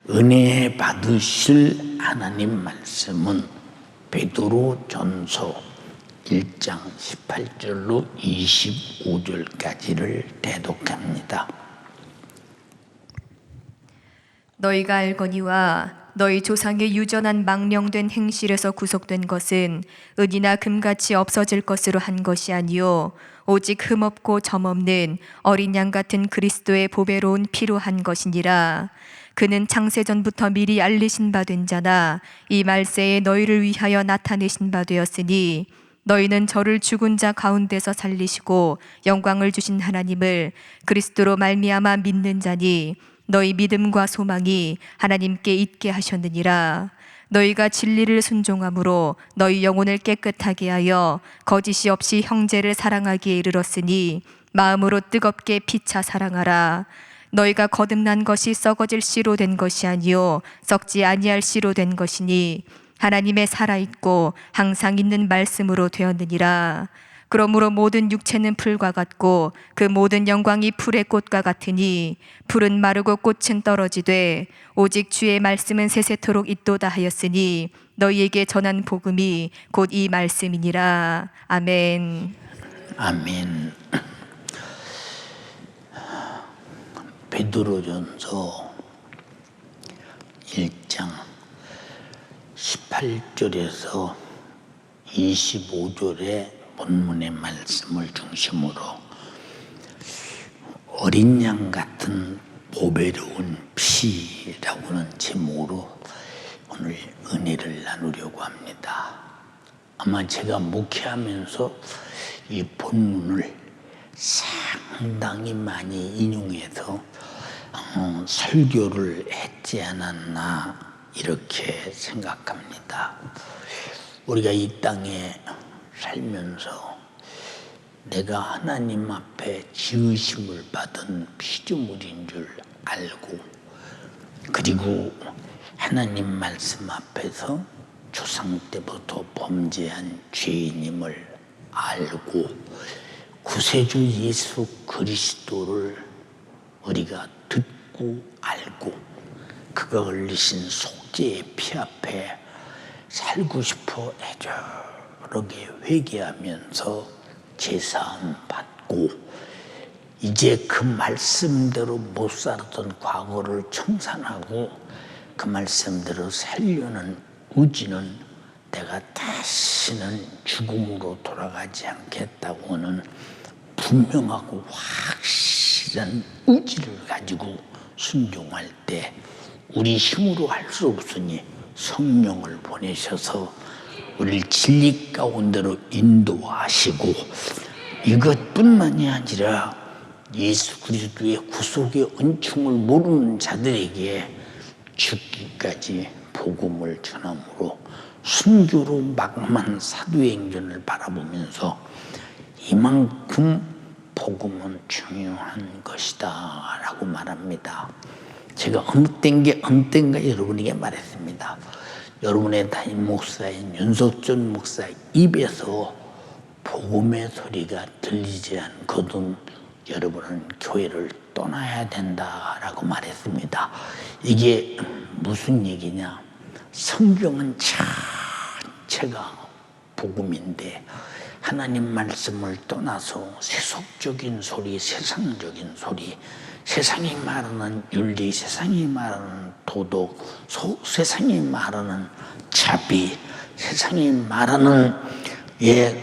은혜 받으실 하나님 말씀은 베드로전서 1장 18절로 25절까지를 대독합니다. 너희가 알거니와 너희 조상의 유전한 망령된 행실에서 구속된 것은 은이나 금같이 없어질 것으로 한 것이 아니요 오직 흠없고 점없는 어린 양 같은 그리스도의 보배로운 피로 한 것이니라. 그는 창세전부터 미리 알리신 바 된 자나 이 말세에 너희를 위하여 나타내신 바 되었으니 너희는 저를 죽은 자 가운데서 살리시고 영광을 주신 하나님을 그리스도로 말미암아 믿는 자니 너희 믿음과 소망이 하나님께 있게 하셨느니라. 너희가 진리를 순종함으로 너희 영혼을 깨끗하게 하여 거짓이 없이 형제를 사랑하기에 이르렀으니 마음으로 뜨겁게 피차 사랑하라. 너희가 거듭난 것이 썩어질 씨로 된 것이 아니요 썩지 아니할 씨로 된 것이니 하나님의 살아있고 항상 있는 말씀으로 되었느니라. 그러므로 모든 육체는 풀과 같고 그 모든 영광이 풀의 꽃과 같으니 풀은 마르고 꽃은 떨어지되 오직 주의 말씀은 세세토록 있도다 하였으니 너희에게 전한 복음이 곧 이 말씀이니라. 아멘. 아멘. 베드로전서 1장 18절에서 25절의 본문의 말씀을 중심으로 어린 양 같은 보배로운 피라고는 제목으로 오늘 은혜를 나누려고 합니다. 아마 제가 목회하면서 이 본문을 상당히 많이 인용해서 설교를 했지 않았나 이렇게 생각합니다. 우리가 이 땅에 살면서 내가 하나님 앞에 지으심을 받은 피조물인 줄 알고, 그리고 하나님 말씀 앞에서 조상 때부터 범죄한 죄인임을 알고 구세주 예수 그리스도를 우리가 듣고 알고 그가 흘리신 속죄의 피 앞에 살고 싶어 애절하게 회개하면서 제사함 받고 이제 그 말씀대로 못 살았던 과거를 청산하고 그 말씀대로 살려는 의지는 내가 다시는 죽음으로 돌아가지 않겠다고 하는 분명하고 확실한 의지를 가지고 순종할 때 우리 힘으로 할 수 없으니 성령을 보내셔서 우리를 진리 가운데로 인도하시고, 이것뿐만이 아니라 예수 그리스도의 구속의 은총을 모르는 자들에게 죽기까지 복음을 전함으로 순교로 마감한 사도행전을 바라보면서 이만큼 복음은 중요한 것이다 라고 말합니다. 제가 언젠가 여러분에게 말했습니다. 여러분의 담임 목사인 윤석준 목사 입에서 복음의 소리가 들리지 않거든 여러분은 교회를 떠나야 된다라고 말했습니다. 이게 무슨 얘기냐? 성경은 자체가 복음인데 하나님 말씀을 떠나서 세속적인 소리, 세상적인 소리, 세상이 말하는 윤리, 세상이 말하는 도덕, 세상이 말하는 자비, 세상이 말하는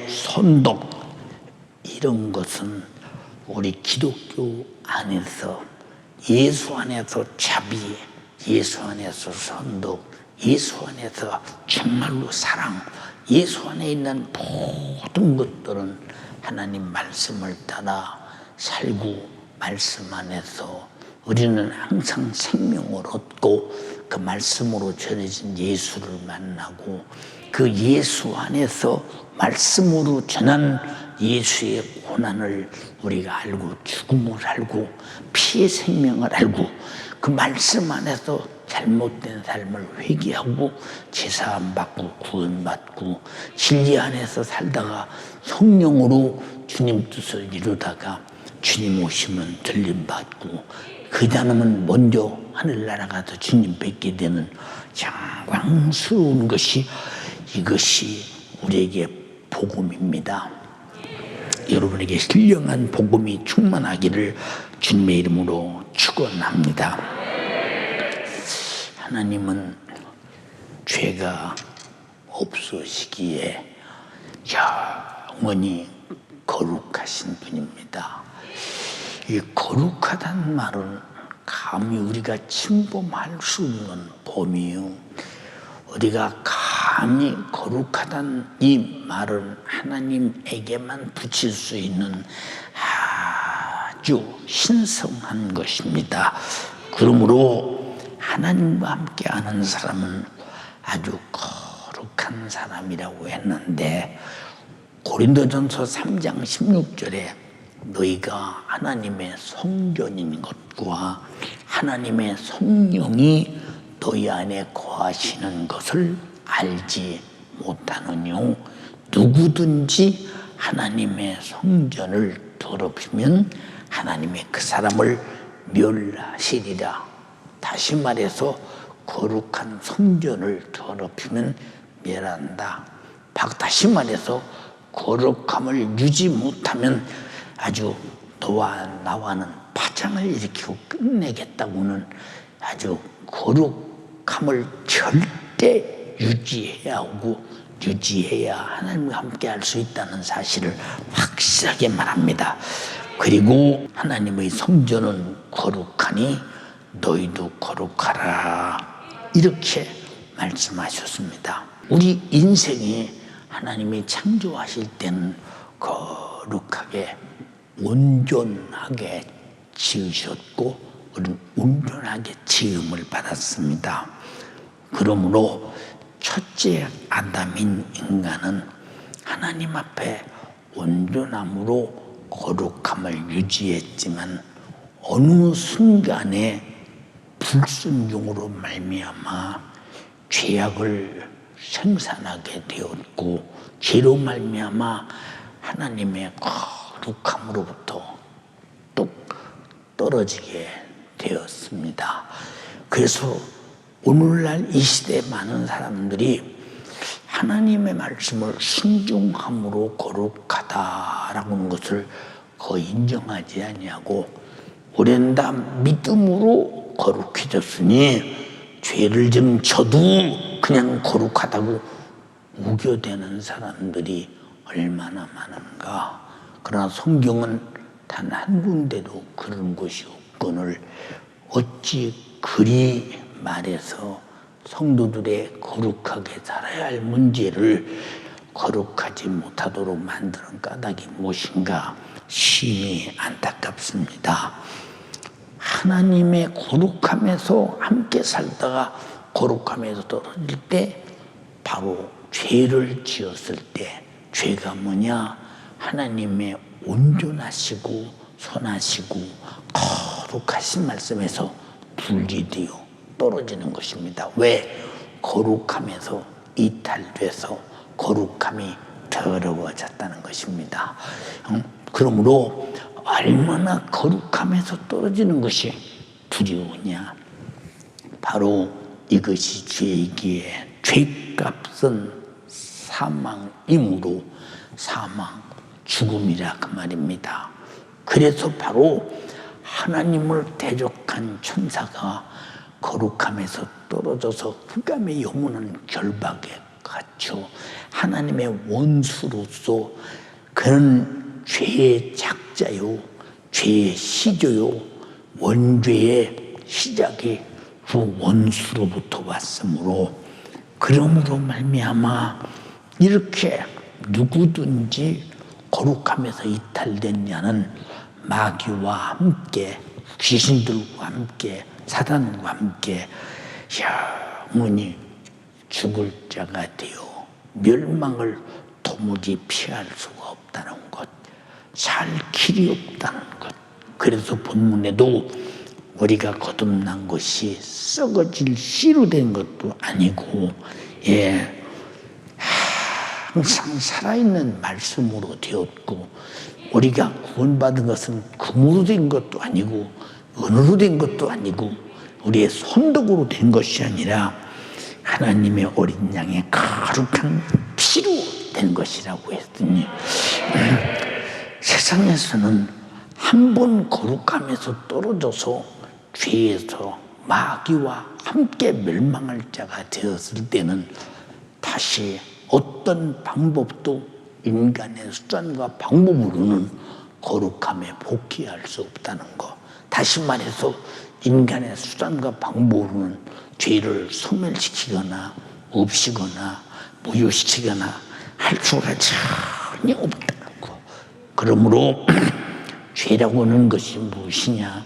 선덕, 이런 것은 우리 기독교 안에서 예수 안에서 자비, 예수 안에서 선덕, 예수 안에서 정말로 사랑, 예수 안에 있는 모든 것들은 하나님 말씀을 따라 살고 말씀 안에서 우리는 항상 생명을 얻고 그 말씀으로 전해진 예수를 만나고 그 예수 안에서 말씀으로 전한 예수의 고난을 우리가 알고 죽음을 알고 피의 생명을 알고 그 말씀 안에서 잘못된 삶을 회개하고 제사함 받고 구원받고 진리 안에서 살다가 성령으로 주님 뜻을 이루다가 주님 오시면 들림받고 그다음은 먼저 하늘나라 가서 주님 뵙게 되는 영광스러운 것이 이것이 우리에게 복음입니다. 여러분에게 신령한 복음이 충만하기를 주님의 이름으로 축원합니다. 하나님은 죄가 없으시기에 영원히 거룩하신 분입니다. 이 거룩하다는 말은 감히 우리가 침범할 수 없는 범위요. 우리가 감히 거룩하다는 이 말은 하나님에게만 붙일 수 있는 아주 신성한 것입니다. 그러므로 하나님과 함께하는 사람은 아주 거룩한 사람이라고 했는데 고린도전서 3장 16절에 너희가 하나님의 성전인 것과 하나님의 성령이 너희 안에 거하시는 것을 알지 못하느뇨. 누구든지 하나님의 성전을 더럽히면 하나님의 그 사람을 멸하시리라. 다시 말해서 거룩한 성전을 더럽히면 멸한다. 다시 말해서 거룩함을 유지 못하면 아주 너와 나와는 파장을 일으키고 끝내겠다고는 아주 거룩함을 절대 유지해야 하고 유지해야 하나님과 함께 할 수 있다는 사실을 확실하게 말합니다. 그리고 하나님의 성전은 거룩하니 너희도 거룩하라 이렇게 말씀하셨습니다. 우리 인생에 하나님이 창조하실 때는 거룩하게 온전하게 지으셨고 우리는 온전하게 지음을 받았습니다. 그러므로 첫째 아담인 인간은 하나님 앞에 온전함으로 거룩함을 유지했지만 어느 순간에 불순종으로 말미암아 죄악을 생산하게 되었고 죄로 말미암아 하나님의 거룩함으로부터 뚝 떨어지게 되었습니다. 그래서 오늘날 이 시대에 많은 사람들이 하나님의 말씀을 순종함으로 거룩하다라고 하는 것을 거의 인정하지 아니하고 우리는 다 믿음으로 거룩해졌으니 죄를 좀 져도 그냥 거룩하다고 우겨대는 사람들이 얼마나 많은가. 그러나 성경은 단 한 군데도 그런 것이 없거늘 어찌 그리 말해서 성도들의 거룩하게 살아야 할 문제를 거룩하지 못하도록 만드는 까닭이 무엇인가 심히 안타깝습니다. 하나님의 거룩함에서 함께 살다가 거룩함에서 떨어질 때 바로 죄를 지었을 때 죄가 뭐냐? 하나님의 온전하시고 선하시고 거룩하신 말씀에서 분리되어 떨어지는 것입니다. 왜? 거룩함에서 이탈돼서 거룩함이 더러워졌다는 것입니다. 그러므로 얼마나 거룩함에서 떨어지는 것이 두려우냐? 바로 이것이 죄이기에 죄값은 사망이므로 사망, 죽음이라 그 말입니다. 그래서 바로 하나님을 대적한 천사가 거룩함에서 떨어져서 흑암의 영혼은 결박에 갇혀 하나님의 원수로서 그는 죄의 작자요, 죄의 시조요, 원죄의 시작이 그 원수로부터 왔으므로 그러므로 말미암아 이렇게 누구든지 거룩함에서 이탈된 자는 마귀와 함께 귀신들과 함께 사단과 함께 영원히 죽을 자가 되어 멸망을 도무지 피할 수가 없다는 것, 살 길이 없다는 것. 그래서 본문에도 우리가 거듭난 것이 썩어질 씨로 된 것도 아니고 항상 살아있는 말씀으로 되었고 우리가 구원받은 것은 금으로 된 것도 아니고 은으로 된 것도 아니고 우리의 손덕으로 된 것이 아니라 하나님의 어린 양의 거룩한 피로 된 것이라고 했더니 세상에서는 한 번 거룩함에서 떨어져서 죄에서 마귀와 함께 멸망할 자가 되었을 때는 다시 어떤 방법도 인간의 수단과 방법으로는 거룩함에 복귀할 수 없다는 것. 다시 말해서 인간의 수단과 방법으로는 죄를 소멸시키거나 없이거나 무효시키거나 할 수가 전혀 없다는 것. 그러므로 죄라고 하는 것이 무엇이냐?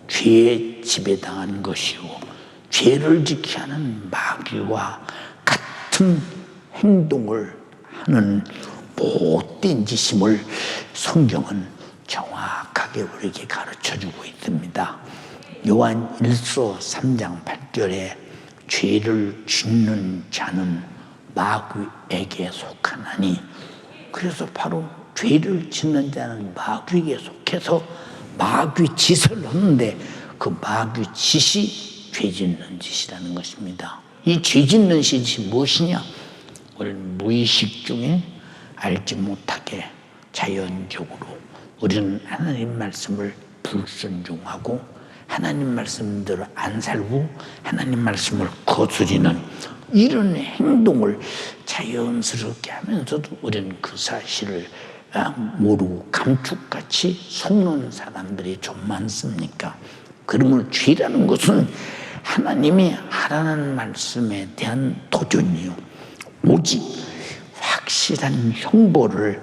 죄에 지배당한 것이요, 죄를 지키게 하는 마귀와 같은 행동을 하는 못된 짓임을 성경은 정확하게 우리에게 가르쳐주고 있습니다. 요한 1서 3장 8절에 죄를 짓는 자는 마귀에게 속하나니, 그래서 바로 죄를 짓는 자는 마귀에게 속해서 마귀 짓을 하는데 그 마귀 짓이 죄 짓는 짓이라는 것입니다. 이 죄 짓는 짓이 무엇이냐? 우리는 무의식 중에 알지 못하게 자연적으로 우리는 하나님 말씀을 불순종하고 하나님 말씀대로 안 살고 하나님 말씀을 거스리는 이런 행동을 자연스럽게 하면서도 우리는 그 사실을 모르고 감축같이 속는 사람들이 좀 많습니까? 그러면 죄라는 것은 하나님이 하라는 말씀에 대한 도전이요, 오직 확실한 형벌을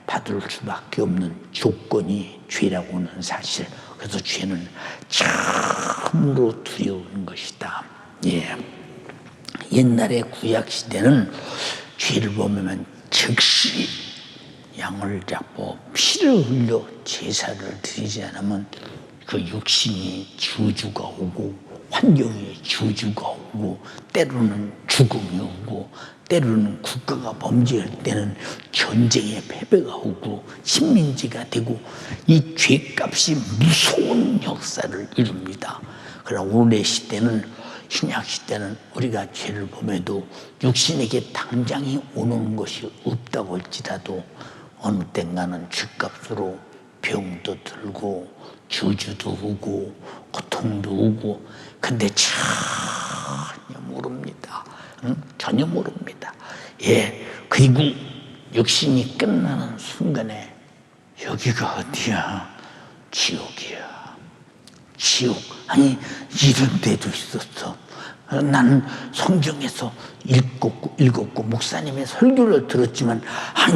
받을 수밖에 없는 조건이 죄라고 하는 사실. 그래서 죄는 참으로 두려운 것이다. 옛날에 구약시대는 죄를 보면 즉시 양을 잡고 피를 흘려 제사를 드리지 않으면 그 육신이 저주가 오고 환경에 저주가 오고 때로는 죽음이 오고 때로는 국가가 범죄할 때는 전쟁의 패배가 오고 식민지가 되고 이 죄값이 무서운 역사를 이룹니다. 그러나 오늘의 시대는, 신약 시대는 우리가 죄를 범해도 육신에게 당장이 오는 것이 없다고 할지라도 어느 땐가는 죄값으로 병도 들고 저주도 오고 고통도 오고, 근데 전혀 모릅니다. 전혀 모릅니다. 그리고 육신이 끝나는 순간에 여기가 어디야? 지옥이야. 지옥. 아니, 이런 데도 있었어. 나는 성경에서 읽었고 목사님의 설교를 들었지만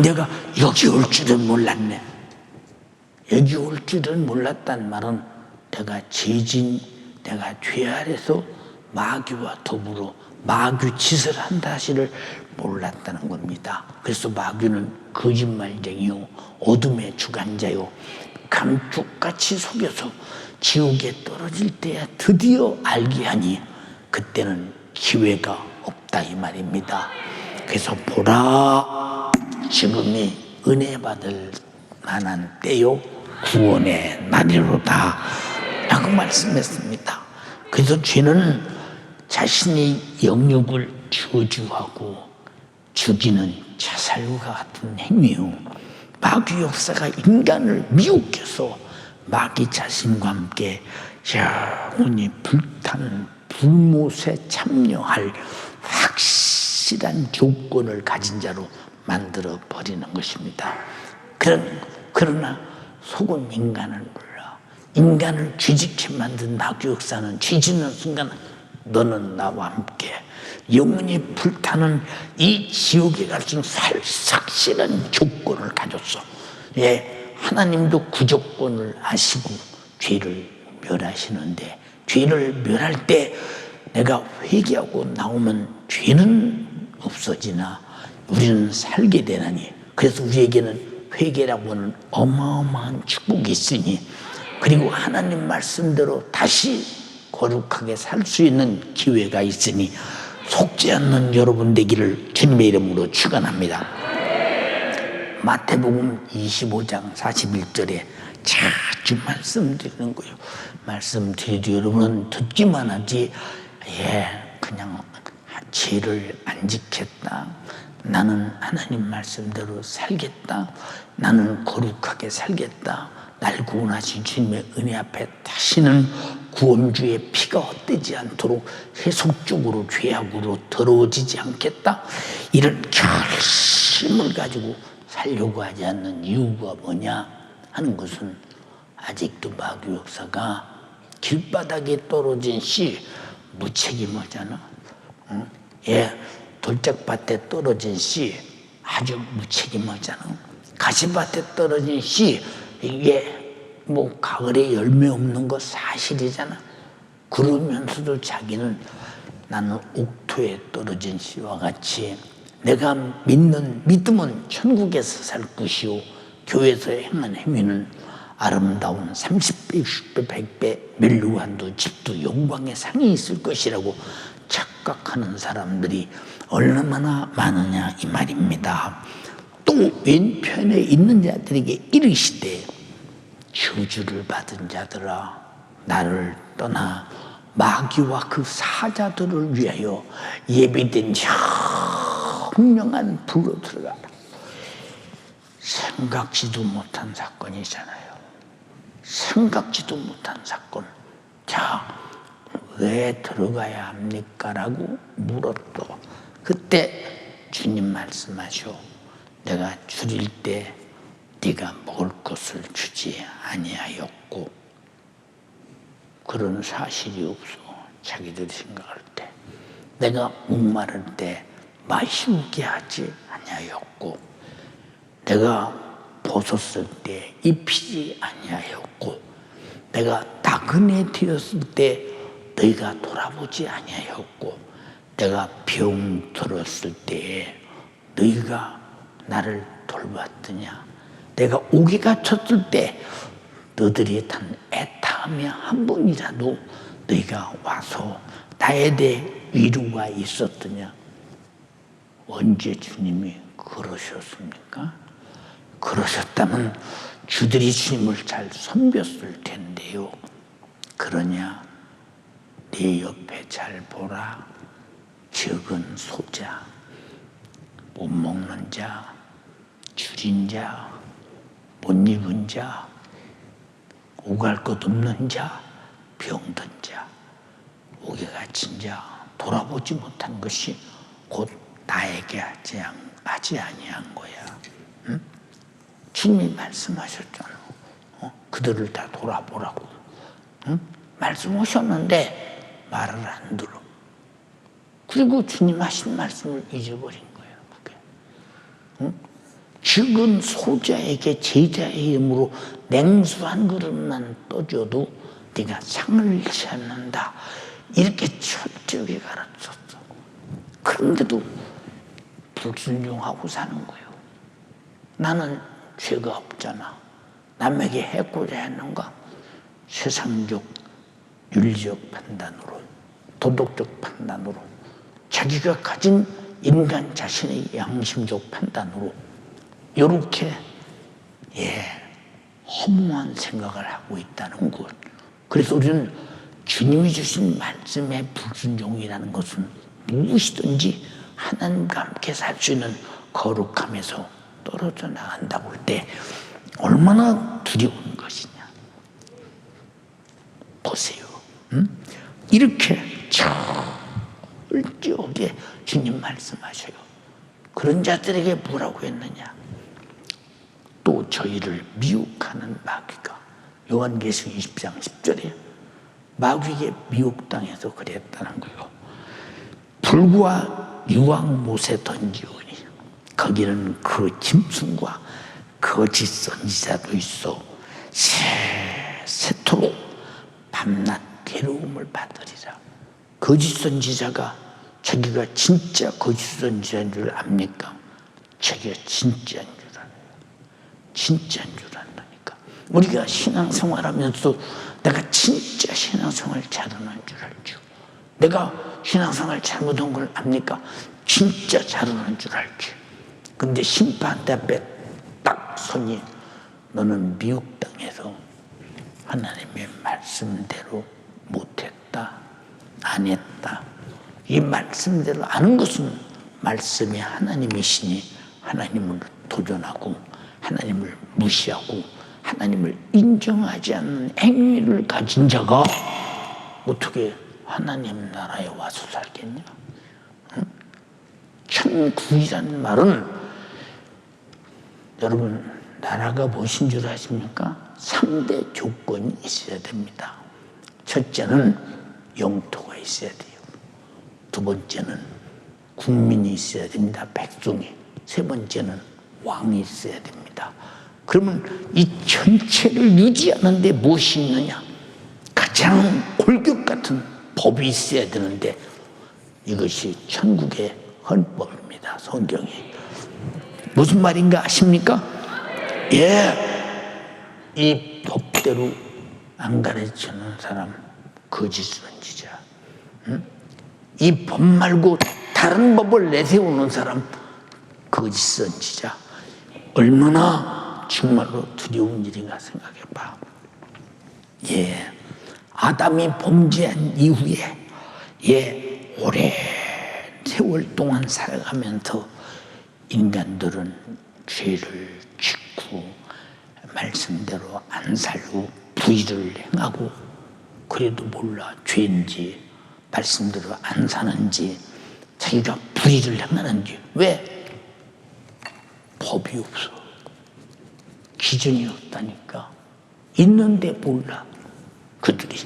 내가 여기 올 줄은 몰랐네. 여기 올 줄은 몰랐단 말은 내가 죄진, 내가 죄 아래서 마귀와 더불어 마귀 짓을 한 사실을 몰랐다는 겁니다. 그래서 마귀는 거짓말쟁이요, 어둠의 주관자요, 감쪽같이 속여서 지옥에 떨어질 때야 드디어 알게 하니 그때는 기회가 없다 이 말입니다. 그래서 보라, 지금이 은혜 받을 만한 때요, 구원의 날이로다 라고 말씀했습니다. 그래서 죄는 자신의 영역을 저주하고 죽이는 자살과 같은 행위요, 마귀 역사가 인간을 미혹해서 마귀 자신과 함께 영원히 불타는 불못에 참여할 확실한 조건을 가진 자로 만들어 버리는 것입니다. 그러나 속은 인간을 몰라. 인간을 죄짓게 만든 마귀 역사는 죄 짓는 순간 너는 나와 함께 영원히 불타는 이 지옥에 갈 수 있는 확실한 조건을 가졌어. 하나님도 그 조건을 아시고 죄를 멸하시는데, 죄를 멸할 때 내가 회개하고 나오면 죄는 없어지나 우리는 살게 되나니, 그래서 우리에게는 회개라고 하는 어마어마한 축복이 있으니, 그리고 하나님 말씀대로 다시 거룩하게 살 수 있는 기회가 있으니 속지 않는 여러분 되기를 주님의 이름으로 축원합니다. 마태복음 25장 41절에 자주 말씀드리는 거예요. 말씀드리도 여러분은 듣기만 하지, 그냥 죄를 안 지켰다, 나는 하나님 말씀대로 살겠다, 나는 거룩하게 살겠다, 날 구원하신 주님의 은혜 앞에 다시는 구원주의 피가 헛되지 않도록 계속적으로 죄악으로 더러워지지 않겠다, 이런 결심을 가지고 살려고 하지 않는 이유가 뭐냐 하는 것은, 아직도 마귀 역사가 길바닥에 떨어진 씨 무책임하잖아. 돌짝밭에 떨어진 씨 아주 무책임하잖아. 가시밭에 떨어진 씨, 이게 뭐 가을에 열매 없는 거 사실이잖아. 그러면서도 자기는 나는 옥토에 떨어진 씨와 같이 내가 믿는 믿음은 천국에서 살 것이요 교회에서 행한 행위는 아름다운 30배, 60배, 100배 멸류관도 집도 영광의 상이 있을 것이라고 착각하는 사람들이 얼마나 많으냐 이 말입니다. 또 왼편에 있는 자들에게 이르시되, 저주를 받은 자들아 나를 떠나 마귀와 그 사자들을 위하여 예비된 현명한 불로 들어가라. 생각지도 못한 사건이잖아요. 생각지도 못한 사건. 자, 왜 들어가야 합니까? 라고 물었더. 그때 주님 말씀하셔. 내가 줄일 때 네가 먹을 것을 주지 아니하였고, 그런 사실이 없어. 자기들이 생각할 때 내가 목마를 때 마시우게 하지 아니하였고, 내가 벗었을 때 입히지 아니하였고, 내가 나그네 되었을 때 너희가 돌아보지 아니하였고, 내가 병 들었을 때에 너희가 나를 돌봤더냐, 내가 옥에 갇혔을 때 너희들이 단 애타하며 한 번이라도 너희가 와서 나에 대해 위로가 있었더냐. 언제 주님이 그러셨습니까? 그러셨다면 주들이 주님을 잘 섬겼을 텐데요. 그러냐? 네 옆에 잘 보라. 적은 소자, 못 먹는 자, 줄인 자, 못 입은 자, 오갈 것 없는 자, 병든 자, 옥에 갇힌 자, 돌아보지 못한 것이 곧 나에게 하지 아니한 거야. 응? 주님이 말씀하셨잖아. 그들을 다 돌아보라고. 응? 말씀하셨는데 말을 안 들어. 그리고 주님 하신 말씀을 잊어버린 거예요. 그게. 응? 죽은 소자에게 제자의 이름으로 냉수 한 그릇만 떠줘도 네가 상을 찾는다. 이렇게 철저하게 가르쳤어. 그런데도 불순종하고 사는 거예요. 나는 죄가 없잖아. 남에게 해코자 했는가? 세상적, 윤리적 판단으로, 도덕적 판단으로, 자기가 가진 인간 자신의 양심적 판단으로 이렇게 허무한 생각을 하고 있다는 것. 그래서 우리는 주님이 주신 말씀의 불순종이라는 것은 무엇이든지 하나님과 함께 살 수 있는 거룩함에서 떨어져 나간다고 할 때 얼마나 두려운 것이냐. 보세요. 응? 이렇게 철저하게 주님 말씀하셔요. 그런 자들에게 뭐라고 했느냐. 또 저희를 미혹하는 마귀가, 요한계시록 20장 10절에 마귀에게 미혹당해서 그랬다는 거예요. 불과 유황못에 던지오니 거기는 그 짐승과 거짓 선지자도 있어 세세토록 밤낮 괴로움을 받으리라. 거짓 선지자가 자기가 진짜 거짓 선지자인 줄 압니까? 자기가 진짜인 줄 알아요. 진짜인 줄 안다니까. 우리가 신앙생활하면서 내가 진짜 신앙생활 잘하는 줄 알죠. 내가 신앙생활 잘못한 걸 압니까? 진짜 잘하는 줄 알지. 근데 심판대 앞에 딱 서니 너는 미국 땅에서 하나님의 말씀대로 못했다, 안 했다. 이 말씀대로 아는 것은 말씀이 하나님이시니 하나님을 도전하고 하나님을 무시하고 하나님을 인정하지 않는 행위를 가진 자가 어떻게 하나님 나라에 와서 살겠냐? 천국이라는 말은 여러분 나라가 무엇인 줄 아십니까? 3대 조건이 있어야 됩니다. 첫째는 영토가 있어야 돼요. 두 번째는 국민이 있어야 됩니다. 백성이. 세 번째는 왕이 있어야 됩니다. 그러면 이 전체를 유지하는 데 무엇이 있느냐? 가장 골격 같은 법이 있어야 되는데 이것이 천국의 헌법입니다. 성경이. 무슨 말인가 아십니까? 이 법대로 안 가르치는 사람 거짓 선지자. 이 법 말고 다른 법을 내세우는 사람 거짓 선지자. 얼마나 정말로 두려운 일인가 생각해봐. 아담이 범죄한 이후에 오랜 세월 동안 살아가면서 인간들은 죄를 짓고 말씀대로 안 살고 불의를 행하고 그래도 몰라 죄인지 말씀대로 안 사는지 자기가 불의를 행하는지. 왜? 법이 없어. 기준이 없다니까. 있는데 몰라 그들이.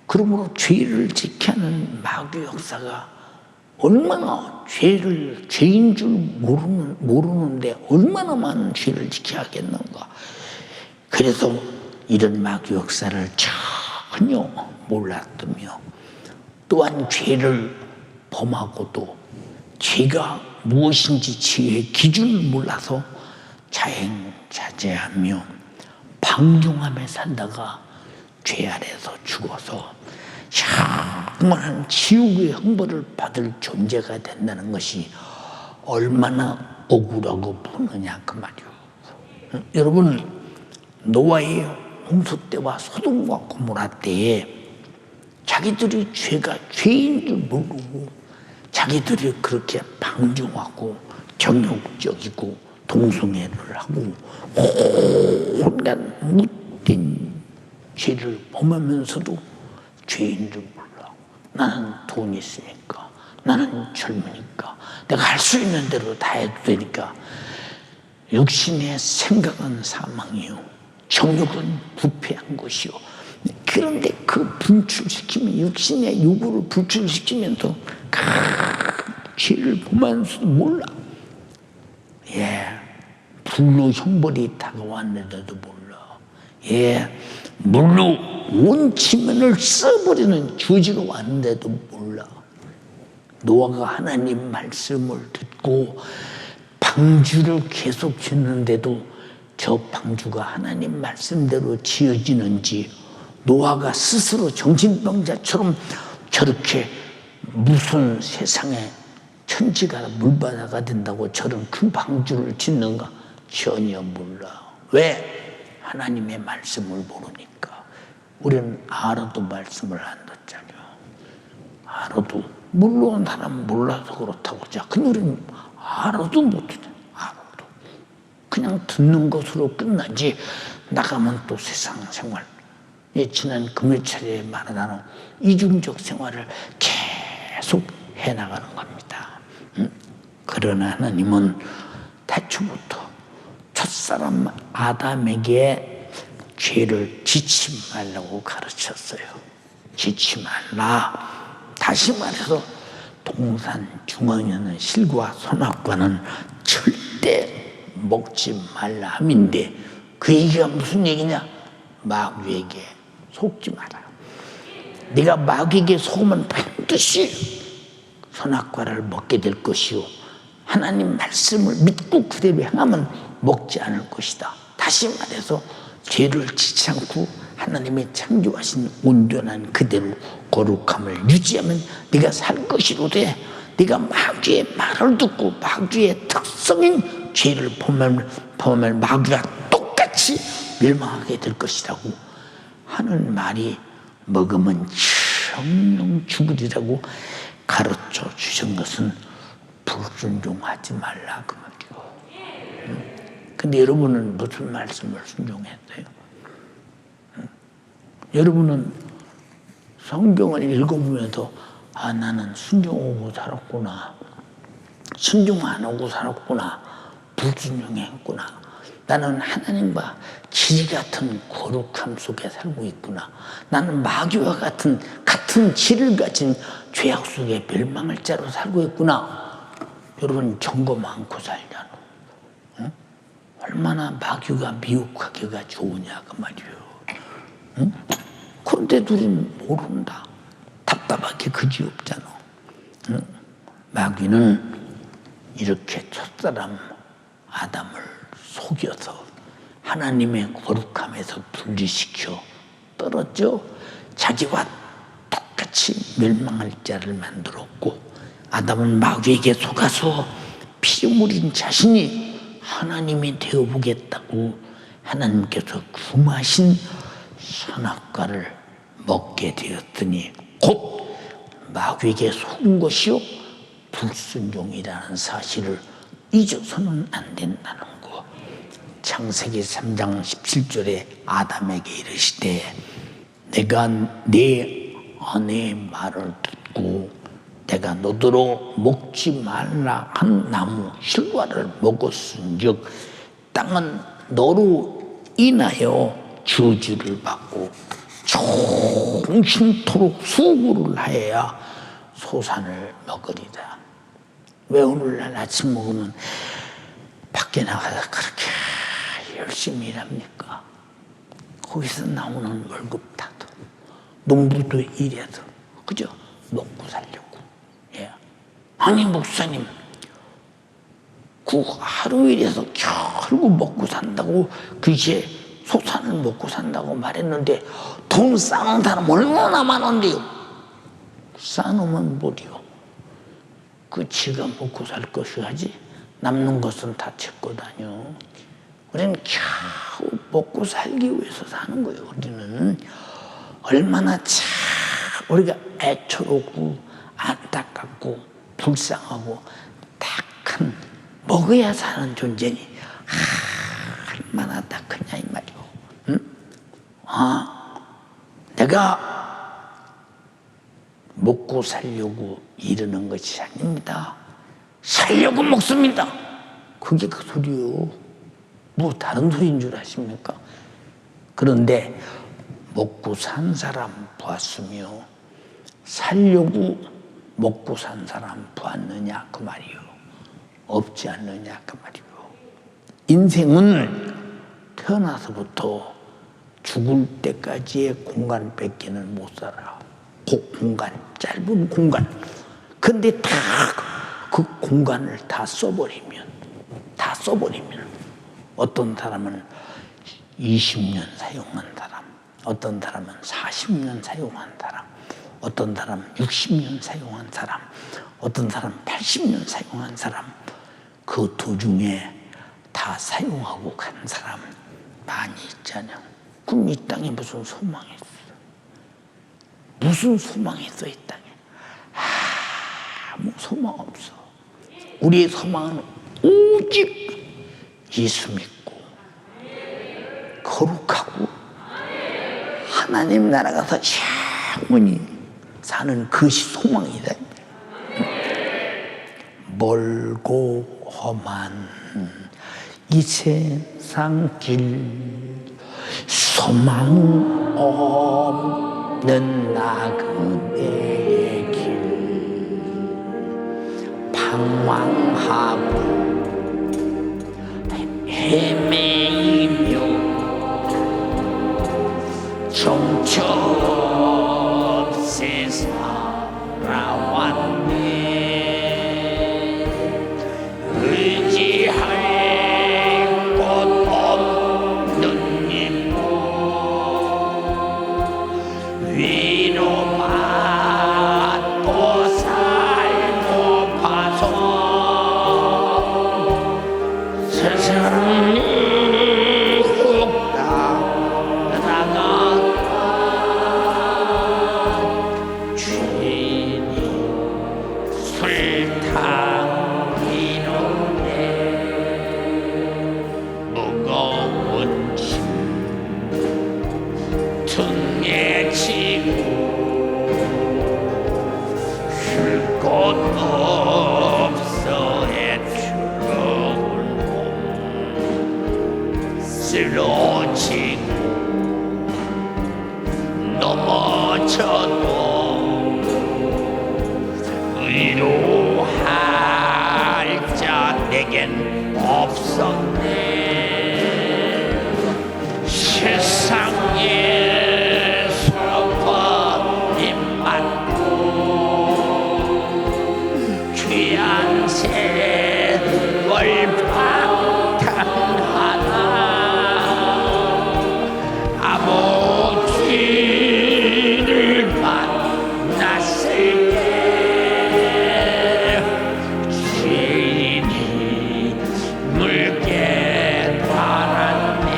그러므로 죄를 지켜야 하는 마귀 역사가 얼마나 죄인 줄 모르는데 얼마나 많은 죄를 지켜야 하겠는가. 그래서 이런 마귀 역사를 전혀 몰랐다며 또한 죄를 범하고도 죄가 무엇인지 죄의 기준을 몰라서 자행자제하며 방종하며 살다가 죄 아래서 죽어서 영원한 지옥의 형벌을 받을 존재가 된다는 것이 얼마나 억울하고 보느냐 그 말이요. 여러분 노아의 홍수 때와 소돔과 고모라 때에 자기들이 죄가 죄인 줄 모르고 자기들이 그렇게 방종하고 정욕적이고 동성애를 하고 온갖 못된 죄를 범하면서도 죄인 줄 몰라. 나는 돈이 있으니까, 나는 젊으니까, 내가 할 수 있는 대로 다 해도 되니까. 육신의 생각은 사망이요, 정욕은 부패한 것이요. 그런데 그 분출시키면, 육신의 요구를 분출시키면서 죄를 범하면서도 몰라. 불로 형벌이 다가왔는데도 몰라. 물로 온 지면을 써버리는 주지가 왔는데도 몰라. 노아가 하나님 말씀을 듣고 방주를 계속 짓는데도 저 방주가 하나님 말씀대로 지어지는지, 노아가 스스로 정신병자처럼 저렇게 무슨 세상에 천지가 물바다가 된다고 저런 큰 방주를 짓는가 전혀 몰라. 왜? 하나님의 말씀을 모르니까. 우리는 알아도 말씀을 안 듣잖아요. 알아도 물론 사람 몰라서 그렇다고 하자. 근데 우리는 알아도 못 듣잖아요. 알아도 그냥 듣는 것으로 끝나지. 나가면 또 세상 생활, 지난 금요일에 말하는 이중적 생활을 계속 해나가는 겁니다. 그러나 하나님은 태초부터 첫사람 아담에게 죄를 짓지 말라고 가르쳤어요. 짓지 말라. 다시 말해서 동산 중앙에 있는 실과 선악과는 절대 먹지 말라 함인데, 그 얘기가 무슨 얘기냐? 마귀에게 속지 마라. 네가 마귀에게 속으면 반드시 선악과를 먹게 될 것이요, 하나님 말씀을 믿고 그대로 행하면 먹지 않을 것이다. 다시 말해서 죄를 짓지 않고 하나님의 창조하신 온전한 그대로 거룩함을 유지하면 네가 살 것이로되, 네가 마귀의 말을 듣고 마귀의 특성인 죄를 범하면 보면 마귀가 똑같이 멸망하게 될 것이라고 하는 말이 먹으면 정령 죽으리라고 가르쳐 주신 것은 불순종하지 말라 그 말이요. 근데 여러분은 무슨 말씀을 순종했어요? 여러분은 성경을 읽어보면서 나는 순종하고 살았구나, 순종 안 하고 살았구나, 불순종했구나, 나는 하나님과 질 같은 거룩함 속에 살고 있구나, 나는 마귀와 같은 질을 가진 죄악 속에 멸망할 자로 살고 있구나. 여러분 점검 않고 살잖아. 응? 얼마나 마귀가 미혹하기가 좋으냐 그 말이에요. 응? 그런데도 모른다. 답답하게 그지없잖아. 응? 마귀는 이렇게 첫사람 아담을 속여서 하나님의 거룩함에서 분리시켜 떨어져 자기와 똑같이 멸망할 자를 만들었고, 아담은 마귀에게 속아서 피 흘린 자신이 하나님이 되어보겠다고 하나님께서 금하신 선악과를 먹게 되었더니 곧 마귀에게 속은 것이요 불순종이라는 사실을 잊어서는 안 된다는 거. 창세기 3장 17절에 아담에게 이르시되 내가 내 아내의 말을 듣고 내가 너더러 먹지 말라 한 나무 실과를 먹었은즉 땅은 너로 인하여 저주를 받고 종신토록 수고를 하여야 소산을 먹으리다. 왜 오늘날 아침 먹으면 밖에 나가서 그렇게 열심히 일합니까? 거기서 나오는 월급 다도 농부도 일해서 그죠? 먹고 살려고. 예. 아니 목사님 그 하루 일해서 결국 먹고 산다고 그게 소산을 먹고 산다고 말했는데 돈 쌓은 사람 얼마나 많은데요. 쌓으면 뭐리요? 그 지가 먹고 살 것이 하지 남는 것은 다 채고 다녀. 우리는 겨우 먹고 살기 위해서 사는 거예요. 우리는 얼마나 참 우리가 애처롭고 안타깝고 불쌍하고 딱한 먹어야 사는 존재니 얼마나 딱하냐 이 말이오. 응? 내가 먹고 살려고 이러는 것이 아닙니다. 살려고 먹습니다. 그게 그 소리요. 뭐 다른 소리인 줄 아십니까? 그런데 먹고 산 사람 보았으며 살려고 먹고 산 사람 보았느냐 그 말이요. 없지 않느냐 그 말이요. 인생은 태어나서부터 죽을 때까지의 공간 뺏기는 못 살아. 공간, 짧은 공간. 근데 다 그 공간을 다 써버리면 어떤 사람은 20년 사용한 사람, 어떤 사람은 40년 사용한 사람, 어떤 사람은 60년 사용한 사람, 어떤 사람은 80년 사용한 사람, 그 도중에 다 사용하고 간 사람 많이 있잖아요. 그럼 이 땅에 무슨 소망이 있어? 무슨 소망이 있어 이 땅에? 아무 소망 없어. 우리의 소망은 오직 예수 믿고 거룩하고 하나님 나라 가서 영원히 사는 그것이 소망이다. 멀고 험한 이 세상 길 소망 없는 나 그대의 길 방황하고 헤매이며 정처없이 살아왔네. 의지할 곳 없는 일 위로받고 살고 봐서 세상이 없어의 추러운 몸 쓰러지고 넘어져도 위로할 자 내겐 없었네. 세상에서 버림받고 귀한 세월 방탕하나 아버지를 만났을 때 죄인이 물게 달았네.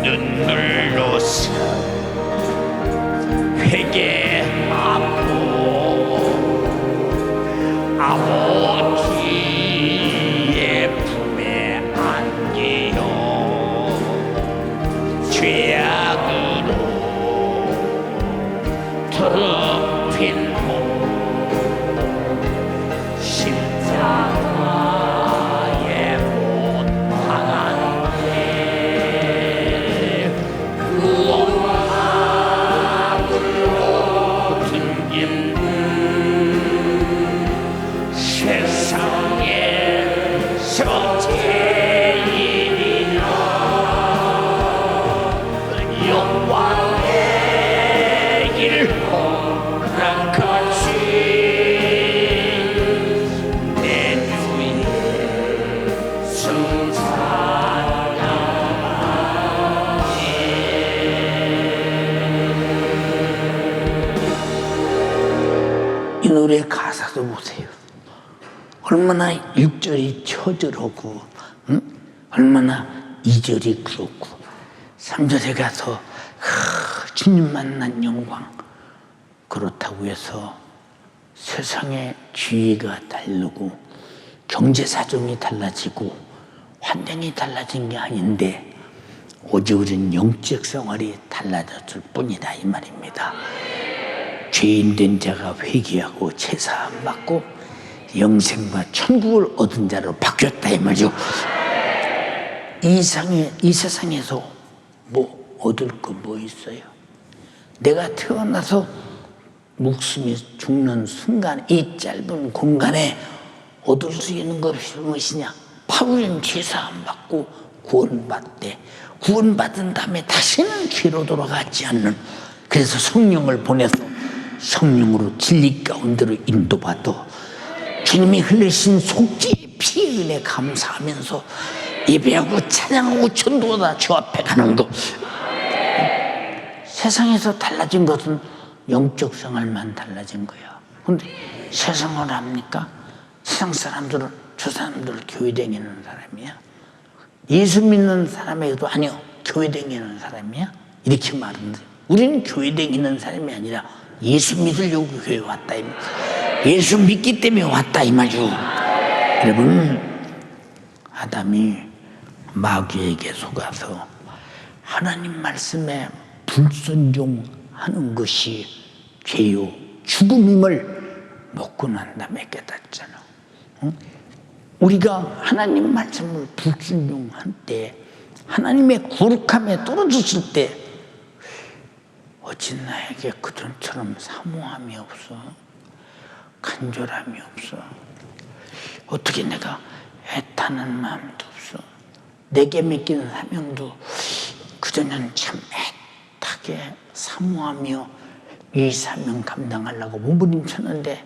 눈물로서 회개하고 아버지의 품에 안기요. 죄악으로 더럽힌 몸 십자가에 못 박았네. 구원함으로 등긴 세상에서 제일이라 영광의 길 호랑같이 내 주위에 이 노래 가사도 보세요. 얼마나 1절이 처절하고 얼마나 2절이 그렇고 3절에 가서 주님 만난 영광. 그렇다고 해서 세상의 지위가 다르고 경제 사정이 달라지고 환경이 달라진 게 아닌데 오직 우리는 영적 생활이 달라졌을 뿐이다 이 말입니다. 죄인 된 자가 회개하고 제사함 받고 영생과 천국을 얻은 자로 바뀌었다 이 말이죠. 이 세상에서 뭐 얻을 거 뭐 있어요? 내가 태어나서 목숨이 죽는 순간 이 짧은 공간에 얻을 수 있는 것이 무엇이냐? 바울은 제사함 받고 구원받대. 구원받은 다음에 다시는 죄로 돌아가지 않는, 그래서 성령을 보내서 성령으로 진리 가운데로 인도받아 주님이 흘리신 속죄의 피의 은혜 감사하면서 예배하고 찬양하고 전도하다 주 앞에 가는 것. 세상에서 달라진 것은 영적 생활만 달라진 거야. 근데 세상을 합니까? 세상 사람들은 저 사람들 교회 다니는 사람이야? 예수 믿는 사람에게도 아니요 교회 다니는 사람이야? 이렇게 말하는데 우리는 교회 다니는 사람이 아니라 예수 믿으려고 교회 왔다 이 말. 예수 믿기 때문에 왔다 이 말이죠. 여러분, 아담이 마귀에게 속아서 하나님 말씀에 불순종하는 것이 죄요 죽음임을 먹고 난 다음에 깨닫잖아. 응? 우리가 하나님 말씀을 불순종할 때, 하나님의 거룩함에 떨어졌을 때 어찌 나에게 그전처럼 사모함이 없어, 간절함이 없어, 어떻게 내가 애타는 마음도 없어, 내게 맡기는 사명도 그전에는 참 애타게 사모하며 이 사명 감당하려고 몸부림쳤는데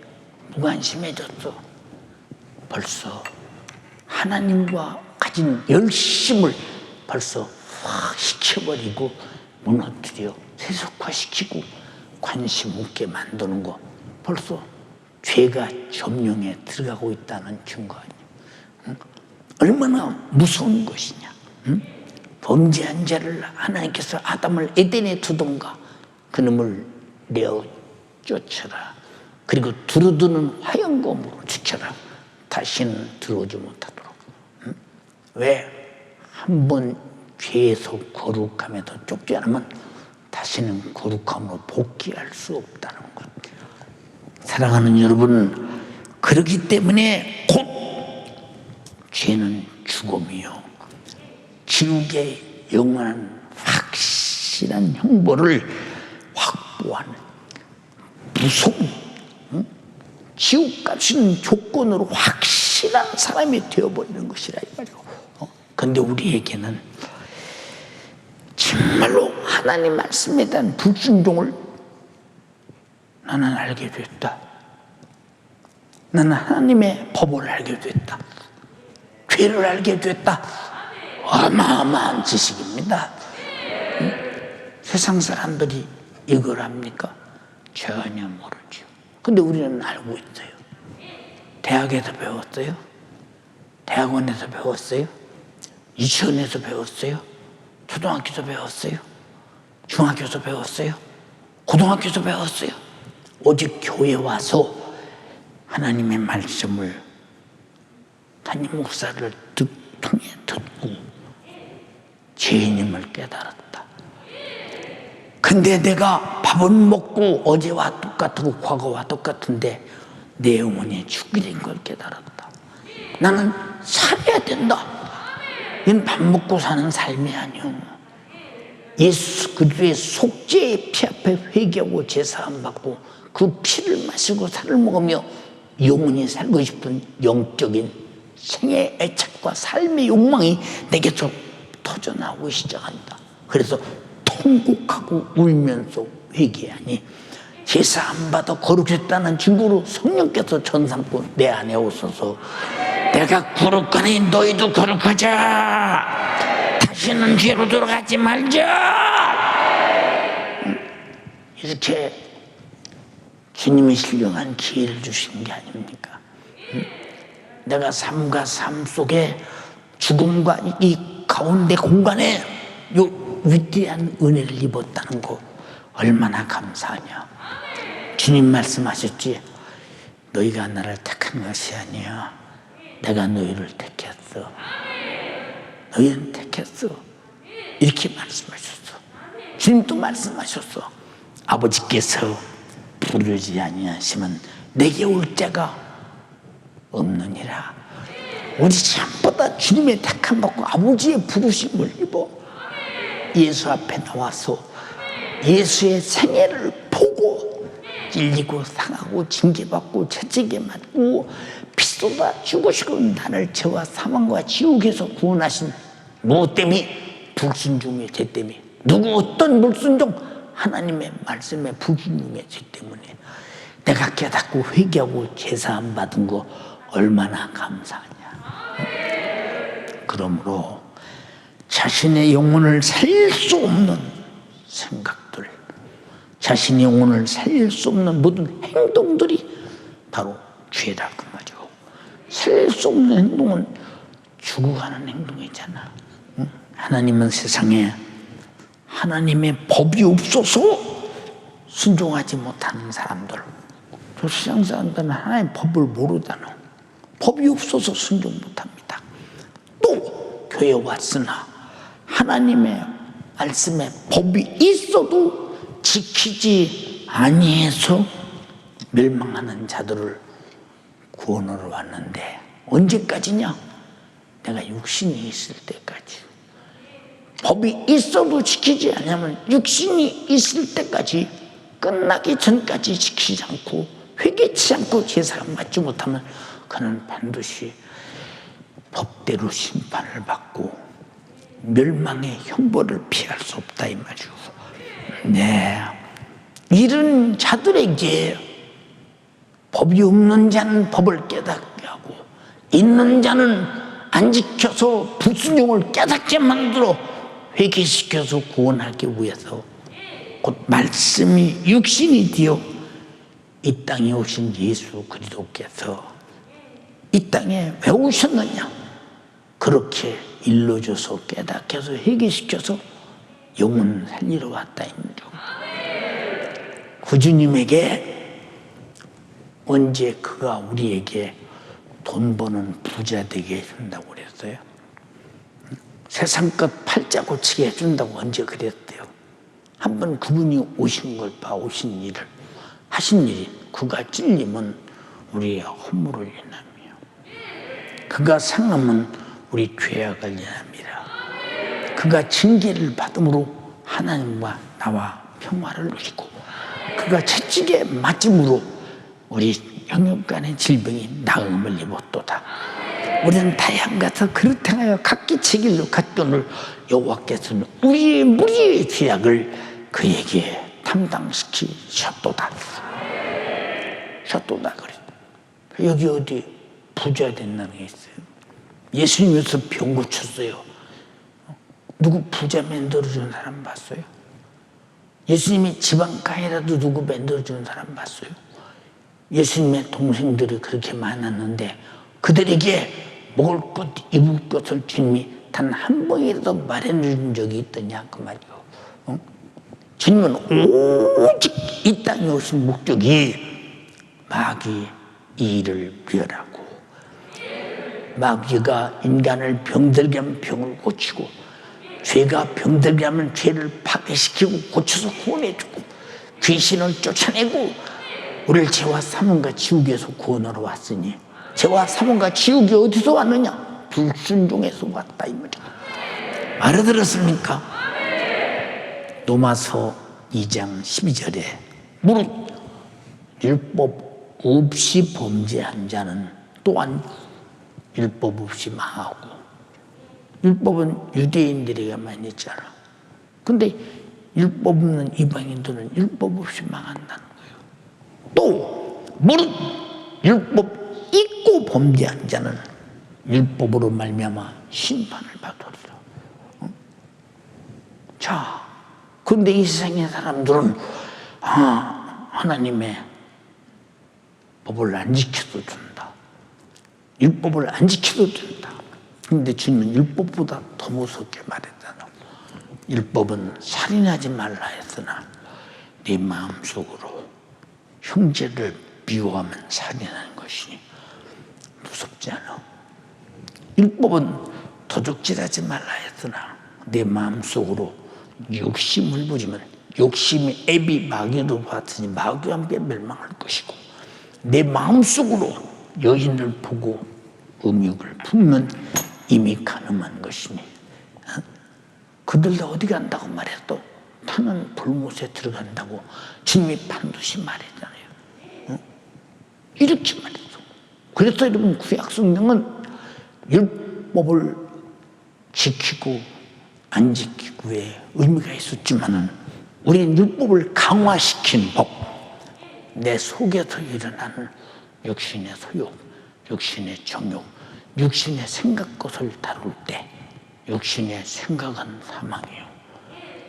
무관심해졌어. 벌써 하나님과 가진 열심을 벌써 확 식혀버리고 무너뜨려 세속화시키고 관심 없게 만드는 거, 벌써 죄가 점령에 들어가고 있다는 증거 아니야. 응? 얼마나 무서운 것이냐. 응? 범죄한 자를 하나님께서 아담을 에덴에 두던가 그놈을 내어 쫓아라. 그리고 두루드는 화영검으로 지켜라. 다시는 들어오지 못하도록. 응? 왜? 한 번 죄에서 거룩함에서 쫓겨나면 다시는 거룩함으로 복귀할 수 없다는 것. 사랑하는 여러분, 그렇기 때문에 곧 죄는 죽음이요 지옥의 영원한 확실한 형벌을 확보하는 무서운 지옥 값이는 조건으로 확실한 사람이 되어버리는 것이라 이 말이오. 그런데 우리에게는 정말로 하나님 말씀에 대한 불순종을 나는 알게 됐다. 나는 하나님의 법을 알게 됐다. 죄를 알게 됐다. 어마어마한 지식입니다. 세상 사람들이 이걸 합니까? 전혀 모르죠. 근데 우리는 알고 있어요. 대학에서 배웠어요? 대학원에서 배웠어요? 유치원에서 배웠어요? 초등학교에서 배웠어요? 중학교에서 배웠어요? 고등학교에서 배웠어요? 오직 교회 와서 하나님의 말씀을 담임 목사를 통해 듣고 죄인임을 깨달았다. 근데 내가 밥은 먹고 어제와 똑같고 과거와 똑같은데 내 영혼이 죽게 된 걸 깨달았다. 나는 살아야 된다. 이건 밥 먹고 사는 삶이 아니오. 예수 그리스도의 속죄의 피 앞에 회개하고 제사함 받고 그 피를 마시고 살을 먹으며 영원히 살고 싶은 영적인 생의 애착과 삶의 욕망이 내게서 터져나오기 시작한다. 그래서 통곡하고 울면서 회개하니 제사 안 받아 거룩했다는 증거로 성령께서 전삼고 내 안에 오셔서 내가 거룩하니 너희도 거룩하자. 다시는 죄로 돌아가지 말자. 이렇게 주님이 신령한 기회를 주신 게 아닙니까? 내가 삶과 삶 속에 죽음과 이 가운데 공간에 요 위대한 은혜를 입었다는 거 얼마나 감사하냐. 주님 말씀하셨지. 너희가 나를 택한 것이 아니야. 내가 너희를 택했어. 너희는 택했어. 이렇게 말씀하셨어. 주님도 말씀하셨어. 아버지께서 부르지 아니하시면 내게 올 자가 없느니라. 우리 전부다 주님의 택함 받고 아버지의 부르심을 입어 예수 앞에 나와서 예수의 생애를 보고 찔리고 상하고 징계받고 채찍에 맞고 피쏟아 죽으시고 나를 죄와 사망과 지옥에서 구원하신 무엇 때문에? 불순종의 죄 때문에. 누구 어떤 불순종? 하나님의 말씀에 불순종의 죄 때문에. 내가 깨닫고 회개하고 제사함 받은 거 얼마나 감사하냐. 그러므로 자신의 영혼을 살릴 수 없는 생각들, 자신의 영혼을 살릴 수 없는 모든 행동들이 바로 죄다 그 말이죠. 살릴 수 없는 행동은 죽어가는 행동이잖아. 하나님은 세상에 하나님의 법이 없어서 순종하지 못하는 사람들, 저 세상 사람들은 하나님의 법을 모르다는, 법이 없어서 순종 못합니다. 또 교회 왔으나 하나님의 말씀에 법이 있어도 지키지 아니해서 멸망하는 자들을 구원하러 왔는데 언제까지냐? 내가 육신이 있을 때까지. 법이 있어도 지키지 않으면 육신이 있을 때까지, 끝나기 전까지 지키지 않고 회개치 않고 제사가 맞지 못하면 그는 반드시 법대로 심판을 받고 멸망의 형벌을 피할 수 없다 이 말이죠. 네, 이런 자들에게 법이 없는 자는 법을 깨닫게 하고 있는 자는 안 지켜서 불순종을 깨닫게 만들어 회개시켜서 구원하기 위해서 곧 말씀이 육신이 되어 이 땅에 오신 예수 그리스도께서 이 땅에 왜 오셨느냐? 그렇게 일러줘서 깨닫게 해서 회개시켜서 영혼을 살리러 왔다 입니다. 그 주님에게 언제 그가 우리에게 돈 버는 부자 되게 해준다고 그랬어요? 세상 것 팔자 고치게 해준다고 언제 그랬대요? 한번 그분이 오신 걸 봐, 오신 일을. 하신 일이 그가 찔림은 우리의 허물을 인함이요 그가 상함은 우리 죄악을 인함이라. 그가 징계를 받음으로 하나님과 나와 평화를 누리고 그가 채찍에 맞음으로 우리 영육 간의 질병이 나음을 입었도다. 우리는 다양 같아 그릇 행하여 각기 책일로 갔거늘 여호와께서는 우리의 무리의 죄악을 그에게 담당시키셨도다. 셨도다 그래. 여기 어디 부자 된다는 게 있어요. 예수님께서 병 고쳤어요. 누구 부자 만들어주는 사람 봤어요? 예수님이 지방간이라도 누구 만들어주는 사람 봤어요? 예수님의 동생들이 그렇게 많았는데 그들에게 먹을 것, 입을 것을 주님이 단 한 번이라도 마련해 준 적이 있더냐 그 말이요. 주님은 오직 이 땅에 오신 목적이 마귀의 일을 멸하고 마귀가 인간을 병들게 하면 병을 고치고 죄가 병들게 하면 죄를 파괴시키고 고쳐서 구원해주고 귀신을 쫓아내고 우리를 죄와 사망과 지옥에서 구원하러 왔으니 죄와 사망과 지옥이 어디서 왔느냐? 불순종에서 왔다 이 말이야. 알아들었습니까? 로마서 2장 12절에 무릇 율법 없이 범죄한 자는 또한 율법 없이 망하고 율법은 유대인들에게만 있잖아. 근데 율법 없는 이방인들은 율법 없이 망한다는 거예요. 또 무릇 율법 있고 범죄한 자는 율법으로 말미암아 심판을 받으리라. 자, 그런데 이 세상의 사람들은 하나님의 법을 안 지켜도 준다. 율법을 안 지켜도 된다. 그런데 주님은 율법보다 더 무섭게 말했잖아. 율법은 살인하지 말라 했으나 네 마음속으로 형제를 미워하면 살인하는 것이니 무섭지 않아. 율법은 도둑질하지 말라 했으나 내 마음속으로 욕심을 부리면 욕심이 애비 마귀로 봤으니 마귀와 함께 멸망할 것이고 내 마음속으로 여인을 보고 음욕을 품으면 이미 가늠한 것이니 그들도 어디 간다고 말해도 타는 불못에 들어간다고 주님이 반드시 말했잖아요. 이렇게 말했어. 그래서 여러분 구약 성경은 율법을 지키고 안 지키고의 의미가 있었지만은 우리는 율법을 강화시킨 법, 내 속에서 일어나는 육신의 소욕, 육신의 정욕, 육신의 생각 것을 다룰 때 육신의 생각은 사망이요.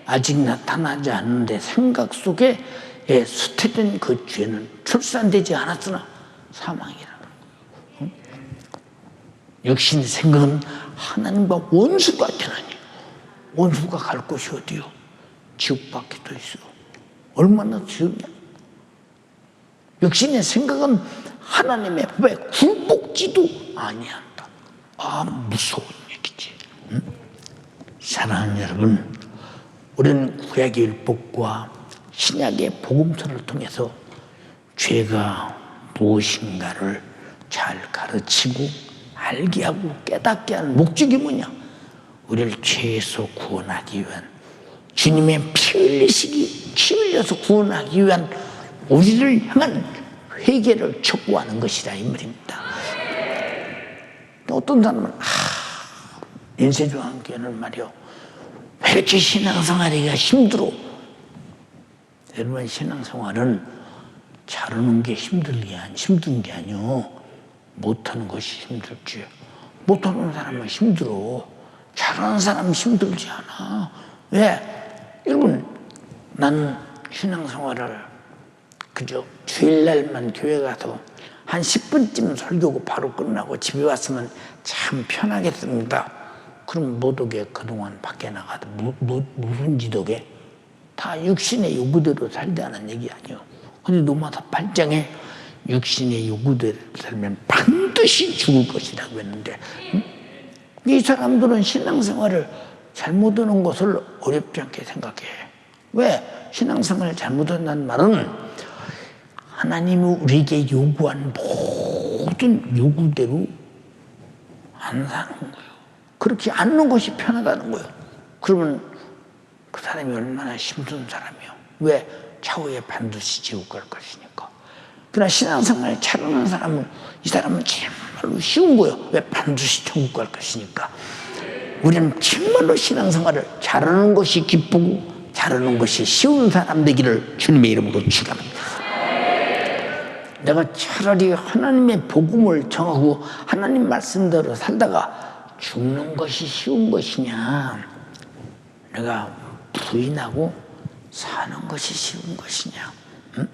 아직 나타나지 않는데 생각 속에 수태된 그 죄는 출산되지 않았으나 사망이라는 거예요. 육신의 생각은 하나님과 원수가 되나니 원수가 갈 곳이 어디요? 지옥밖에 더 있어. 얼마나 지옥이야. 육신의 생각은 하나님의 법에 굴복지도 아니한다. 무서운 얘기지. 사랑하는 여러분, 우리는 구약의 율법과 신약의 복음서를 통해서 죄가 무엇인가를 잘 가르치고 알게 하고 깨닫게 하는 목적이 뭐냐? 우리를 죄에서 구원하기 위한 주님의 피 흘려서 구원하기 위한 우리를 향한 회개를 촉구하는 것이라 이 말입니다. 어떤 사람은 인쇄조항교회는 말이요, 왜 이렇게 신앙생활하기가 힘들어? 여러분, 신앙생활은 잘하는 게 힘든 게 아니요, 못하는 것이 힘들지. 못하는 사람은 힘들어. 잘하는 사람은 힘들지 않아. 왜? 여러분, 나는 신앙생활을 그저 주일날만 교회 가서 한 10분쯤 설교고 바로 끝나고 집에 왔으면 참 편하겠습니다. 그럼 못 오게 그동안 밖에 나가도 무슨 지도게? 다 육신의 요구대로 살자는 얘기 아니에요. 근데 로마서 8장에 육신의 요구대로 살면 반드시 죽을 것이라고 했는데, 이 사람들은 신앙생활을 잘못하는 것을 어렵지 않게 생각해. 왜? 신앙생활을 잘못한다는 말은 하나님이 우리에게 요구한 모든 요구대로 안 사는 거예요. 그렇게 않는 것이 편하다는 거예요. 그러면 그 사람이 얼마나 힘든 사람이요. 왜? 차후에 반드시 지옥 갈 것이니까. 그러나 신앙생활을 잘하는 사람은, 이 사람은 정말로 쉬운 거예요. 왜? 반드시 천국 갈 것이니까. 우리는 정말로 신앙생활을 잘하는 것이 기쁘고 잘하는 것이 쉬운 사람 되기를 주님의 이름으로 축원합니다. 내가 차라리 하나님의 복음을 정하고 하나님 말씀대로 살다가 죽는 것이 쉬운 것이냐, 내가 부인하고 사는 것이 쉬운 것이냐. 응?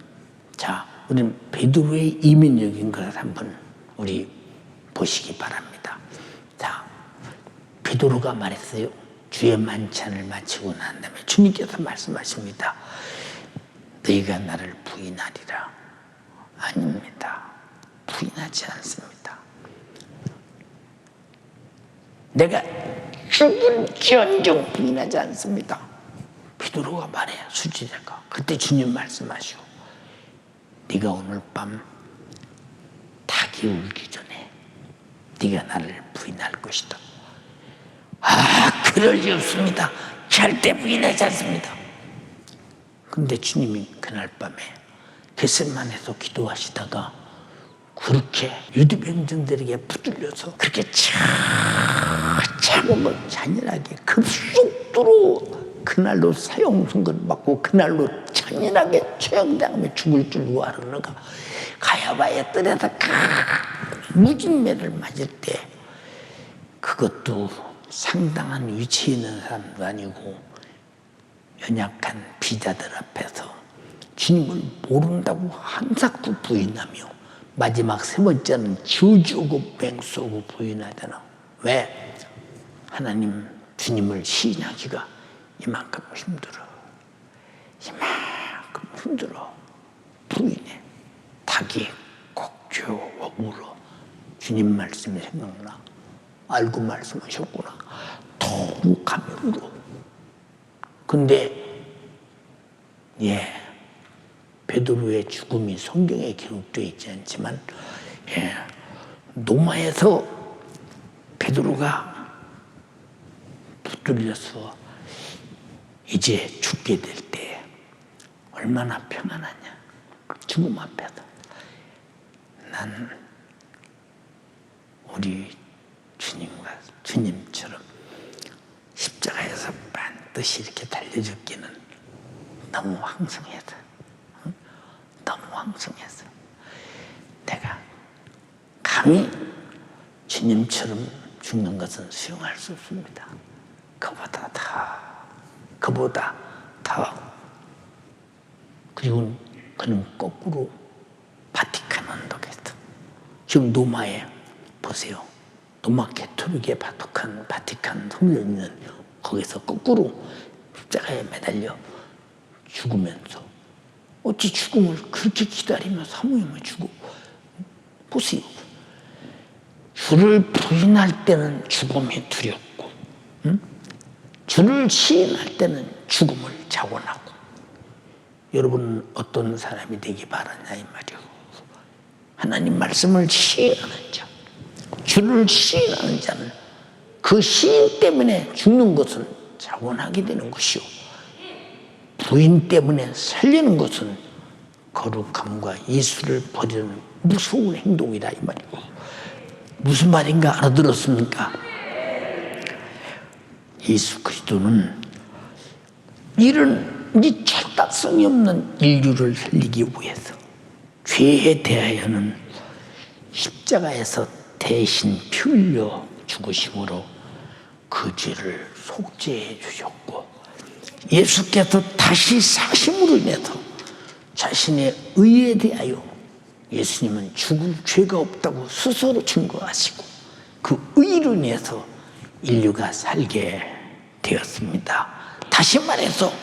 자, 우리는 베드로의 이민적인 것을 한번 우리 보시기 바랍니다. 자, 베드로가 말했어요. 주의 만찬을 마치고 난 다음에 주님께서 말씀하십니다. 너희가 나를 부인하리라. 아닙니다. 부인하지 않습니다. 내가 죽을지언정 부인하지 않습니다. 베드로가 말해요. 수지자가. 그때 주님 말씀하시고, 네가 오늘 밤 닭이 울기 전에 네가 나를 부인할 것이다. 그럴 리 없습니다. 절대 부인하지 않습니다. 근데 주님이 그날 밤에 겟세마네에서 기도하시다가 그렇게 유대 병정들에게 붙들려서 그렇게 차곡을 잔인하게 급속도로 그날로 사형 선고를 받고 그날로 잔인하게 처형당하며 죽을 줄 알았는가. 가야바의 뜰에서 무진매를 맞을 때 그것도 상당한 위치에 있는 사람도 아니고 연약한 비자들 앞에서 주님을 모른다고 한사코 부인하며 마지막 세 번째는 저주고 맹수고 부인하잖아. 왜? 하나님 주님을 시인하기가 이만큼 힘들어. 이만큼 힘들어. 부인해. 닭이 꼭지어 울어. 주님 말씀이 생각나. 알고 말씀하셨구나. 더욱하며 울어. 근데 베드로의 죽음이 성경에 기록되어 있지 않지만 노마에서 베드로가 붙들려서 이제 죽게 될 때 얼마나 평안하냐. 죽음 앞에서 난 우리 주님처럼 십자가에서 반드시 이렇게 달려 죽기는 너무 황송해서, 너무 황송해서 내가 감히 주님처럼 죽는 것은 수용할 수 없습니다. 그보다 더 그리고 그는 거꾸로 바티칸 언덕에서 지금 노마에 보세요. 노마 캐토릭의 바티칸 훈련은 거기서 거꾸로 십자가에 매달려 죽으면서 어찌 죽음을 그렇게 기다리며 사모하며 죽어. 보세요. 주를 부인할 때는 죽음이 두렵고, 주를 시인할 때는 죽음을 자원하고. 여러분은 어떤 사람이 되기 바라냐 이 말이요. 하나님 말씀을 시인하는 자, 주를 시인하는 자는 그 시인 때문에 죽는 것은 자원하게 되는 것이요, 부인 때문에 살리는 것은 거룩함과 예수를 버리는 무서운 행동이다 이 말이고. 무슨 말인가 알아들었습니까? 예수 그리스도는 이런 이 철딱성이 없는 인류를 살리기 위해서 죄에 대하여는 십자가에서 대신 피 흘려 죽으심으로 그 죄를 속죄해 주셨고, 예수께서 다시 사심으로 인해서 자신의 의에 대하여 예수님은 죽을 죄가 없다고 스스로 증거하시고 그 의로 인해서 인류가 살게 되었습니다. 다시 말해서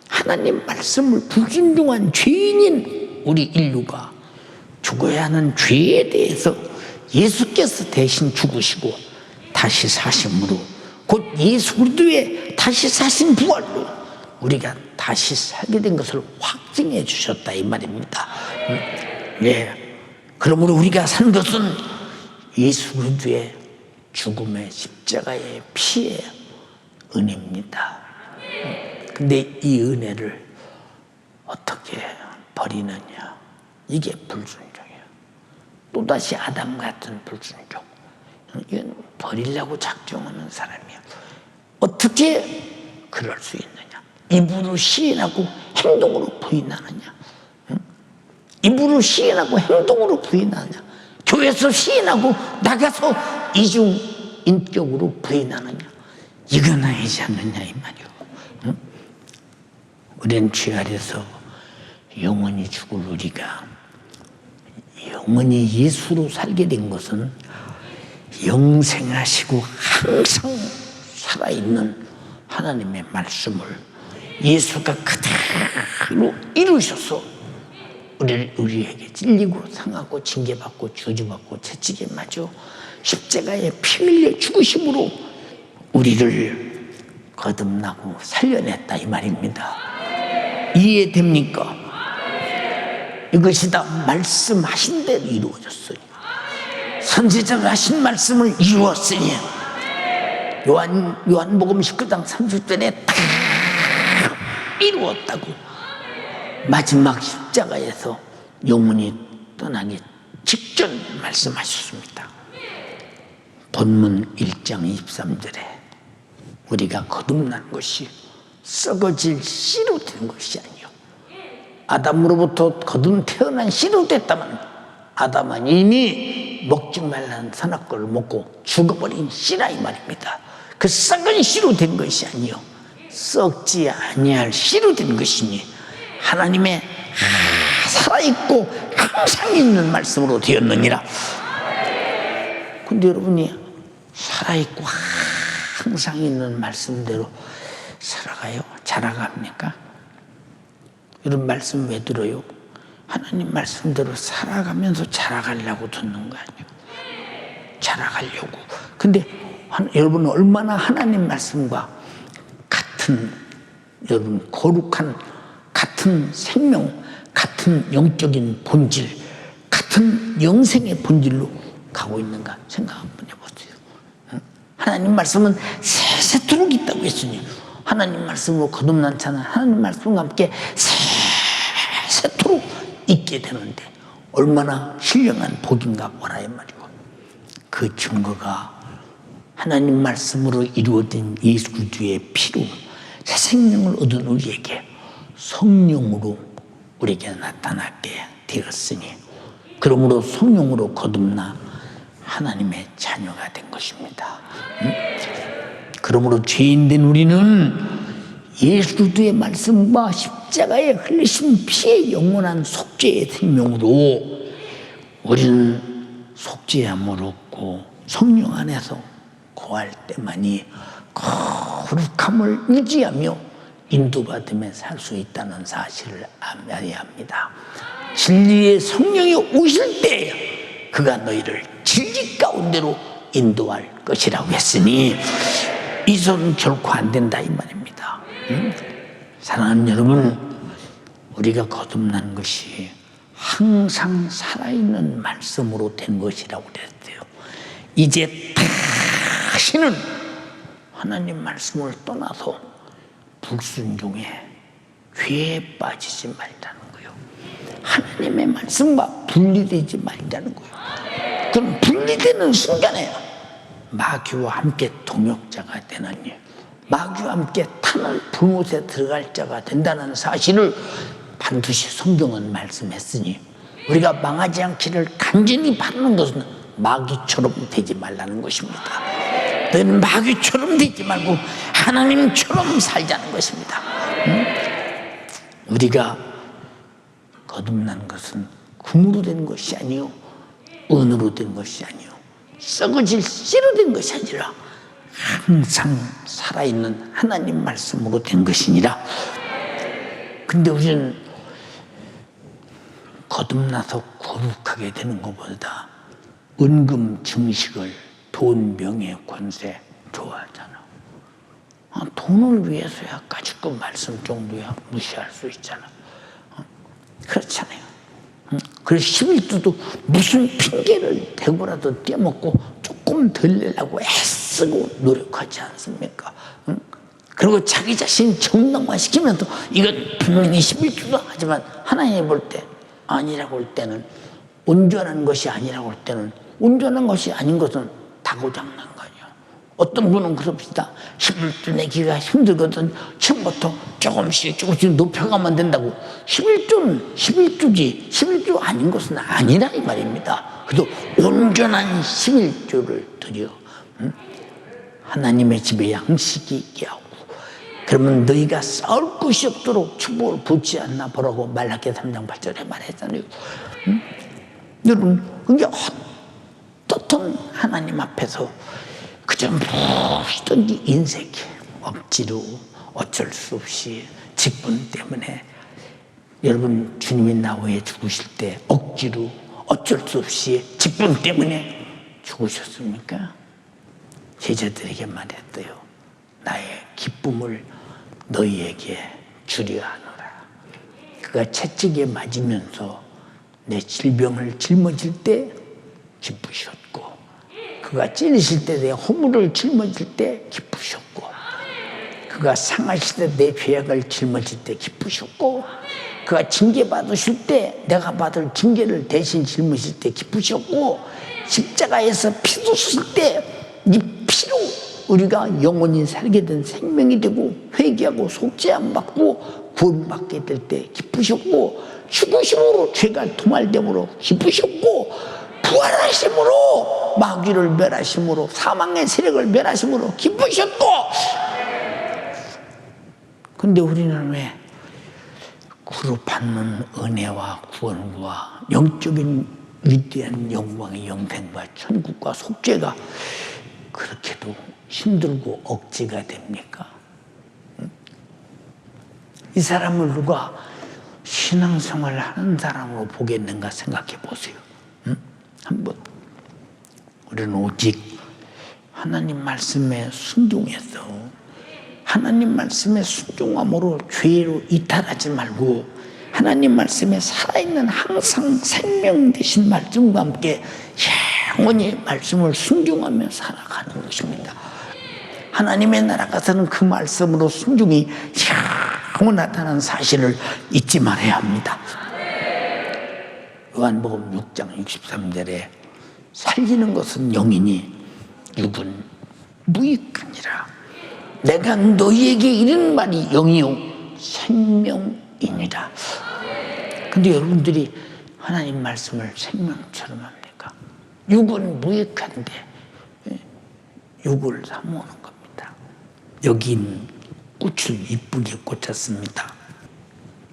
하나님 말씀을 불순종한 죄인인 우리 인류가 죽어야 하는 죄에 대해서 예수께서 대신 죽으시고 다시 사심으로, 곧 예수 그리스도의 다시 사신 부활로 우리가 다시 살게 된 것을 확증해 주셨다 이 말입니다. 예. 그러므로 우리가 산 것은 예수 그리스도의 죽음의 십자가의 피의 은혜입니다. 근데 이 은혜를 어떻게 버리느냐? 이게 불순종이에요. 또다시 아담 같은 불순종. 이건 버리려고 작정하는 사람이야. 어떻게 그럴 수 있느냐? 입으로 시인하고 행동으로 부인하느냐? 입으로 시인하고 행동으로 부인하느냐? 교회에서 시인하고 나가서 이중인격으로 부인하느냐? 이건 아니지 않느냐 이 말이요. 우리는 죄 아래서 영원히 죽을 우리가 영원히 예수로 살게 된 것은 영생하시고 항상 살아있는 하나님의 말씀을 예수가 그대로 이루셔서 우리에게 찔리고 상하고 징계받고 저주받고 채찍에 맞아 십자가에 피 흘려 죽으심으로 우리를 거듭나고 살려냈다 이 말입니다. 이해됩니까? 이것이 다 말씀하신 대로 이루어졌어요. 선지자가 하신 말씀을 이루었으니 요한복음 19장 30절에 다 이루었다고 마지막 십자가에서 영혼이 떠나기 직전 말씀하셨습니다. 본문 1장 23절에 우리가 거듭난 것이 썩어질 씨로 된 것이 아니요 아담으로부터 거듭 태어난 씨로 됐다면 아담은 이미 먹지 말라는 선악과를 먹고 죽어버린 씨라 이 말입니다. 그 썩은 씨로 된 것이 아니요 썩지 아니할 씨로 된 것이니 하나님의 살아있고 항상 있는 말씀으로 되었느니라. 근데 여러분이 살아있고 항상 있는 말씀대로 살아가요? 자라갑니까? 이런 말씀 왜 들어요? 하나님 말씀대로 살아가면서 자라가려고 듣는 거 아니에요? 자라가려고. 근데 여러분은 얼마나 하나님 말씀과 같은 여러분 거룩한 같은 생명, 같은 영적인 본질, 같은 영생의 본질로 가고 있는가 생각 한번 해보세요. 하나님 말씀은 세세토록 있다고 했으니 하나님 말씀으로 거듭난 자는 하나님 말씀과 함께 세세토록 있게 되는데 얼마나 신령한 복인가 보라 이 말이고 그 증거가 하나님 말씀으로 이루어진 예수 그리스도의 피로 새 생명을 얻은 우리에게 성령으로 우리에게 나타나게 되었으니 그러므로 성령으로 거듭나 하나님의 자녀가 된 것입니다. 그러므로 죄인된 우리는 예수 그리스도의 말씀과 십자가에 흘리신 피의 영원한 속죄의 생명으로 우리는 속죄함을 얻고 성령 안에서 거할 때만이 거룩함을 유지하며 인도받으며 살 수 있다는 사실을 알아야 합니다. 진리의 성령이 오실 때 그가 너희를 진리 가운데로 인도할 것이라고 했으니 이선 결코 안 된다 이 말입니다. 사랑하는 여러분, 우리가 거듭난 것이 항상 살아있는 말씀으로 된 것이라고 그랬어요. 이제 다시는 하나님 말씀을 떠나서 불순종에 죄에 빠지지 말자는 거예요. 하나님의 말씀과 분리되지 말자는 거예요. 그럼 분리되는 순간에 마귀와 함께 동역자가 되느니 마귀와 함께 타는 불못에 들어갈 자가 된다는 사실을 반드시 성경은 말씀했으니 우리가 망하지 않기를 간절히 바라는 것은 마귀처럼 되지 말라는 것입니다. 너희는 마귀처럼 되지 말고 하나님처럼 살자는 것입니다. 우리가 거듭난 것은 금으로 된 것이 아니요 은으로 된 것이 아니요 썩어질 씨로 된 것이 아니라 항상 살아있는 하나님 말씀으로 된 것이니라. 근데 우리는 거듭나서 거룩하게 되는 것보다 은금 증식을 돈, 명예, 권세 좋아하잖아. 돈 돈을 위해서야 가지고 말씀 정도야 무시할 수 있잖아. 그렇잖아요. 그래서 11조도 무슨 핑계를 대고라도 떼먹고 조금 덜 내려고 애쓰고 노력하지 않습니까? 그리고 자기 자신 정당화시키면서 이건 분명히 11조다 하지만 하나님이 볼 때 아니라고 할 때는, 온전한 것이 아니라고 할 때는, 온전한 것이 아닌 것은 다 고장난 거 아니야. 어떤 분은 그럽시다. 11조 내기가 힘들거든. 처음부터 조금씩 높여가면 된다고. 11조는 11조지 11조 아닌 것은 아니라 이 말입니다. 그래도 온전한 11조를 드려 하나님의 집에 양식이 있게 하고, 그러면 너희가 싸울 것이 없도록 축복을 붙지 않나 보라고 말라기 3장 8절에 말했잖아요. 여러분, 그게 어떻든 하나님 앞에서 그저 무엇이든지 인색해, 억지로, 어쩔 수 없이, 직분 때문에. 여러분, 주님이 나 위해 죽으실 때 억지로, 어쩔 수 없이, 직분 때문에 죽으셨습니까? 제자들에게 말했어요. 나의 기쁨을 너희에게 주려 하노라. 그가 채찍에 맞으면서 내 질병을 짊어질 때 기쁘셨고, 그가 찔리실 때 내 허물을 짊어질 때 기쁘셨고, 그가 상하실 때 내 죄악을 짊어질 때 기쁘셨고, 그가 징계받으실 때 내가 받을 징계를 대신 짊으실 때 기쁘셨고, 십자가에서 피 쏟으실 때 이 피로 우리가 영원히 살게 된 생명이 되고 회개하고 속죄함 받고 구원받게 될 때 기쁘셨고, 죽으심으로 죄가 도말됨으로 기쁘셨고, 부활하심으로 마귀를 멸하심으로 사망의 세력을 멸하심으로 기쁘셨고. 근데 우리는 왜 그로 받는 은혜와 구원과 영적인 위대한 영광의 영생과 천국과 속죄가 그렇게도 힘들고 억지가 됩니까? 이 사람을 누가 신앙생활을 하는 사람으로 보겠는가 생각해 보세요. 한번. 우리는 오직 하나님 말씀에 순종해서, 하나님 말씀에 순종함으로 죄로 이탈하지 말고, 하나님 말씀에 살아있는 항상 생명 되신 말씀과 함께 영원히 말씀을 순종하며 살아가는 것입니다. 하나님의 나라 가서는 그 말씀으로 순종이 영원하다는 사실을 잊지 말아야 합니다. 요한복음 6장 63절에 살리는 것은 영이니 육은 무익하니라. 내가 너희에게 이른 말이 영이요 생명이니라. 근데 여러분들이 하나님 말씀을 생명처럼 합니까? 육은 무익한데 육을 사모하는 겁니다. 여긴 꽃을 이쁘게 꽂았습니다.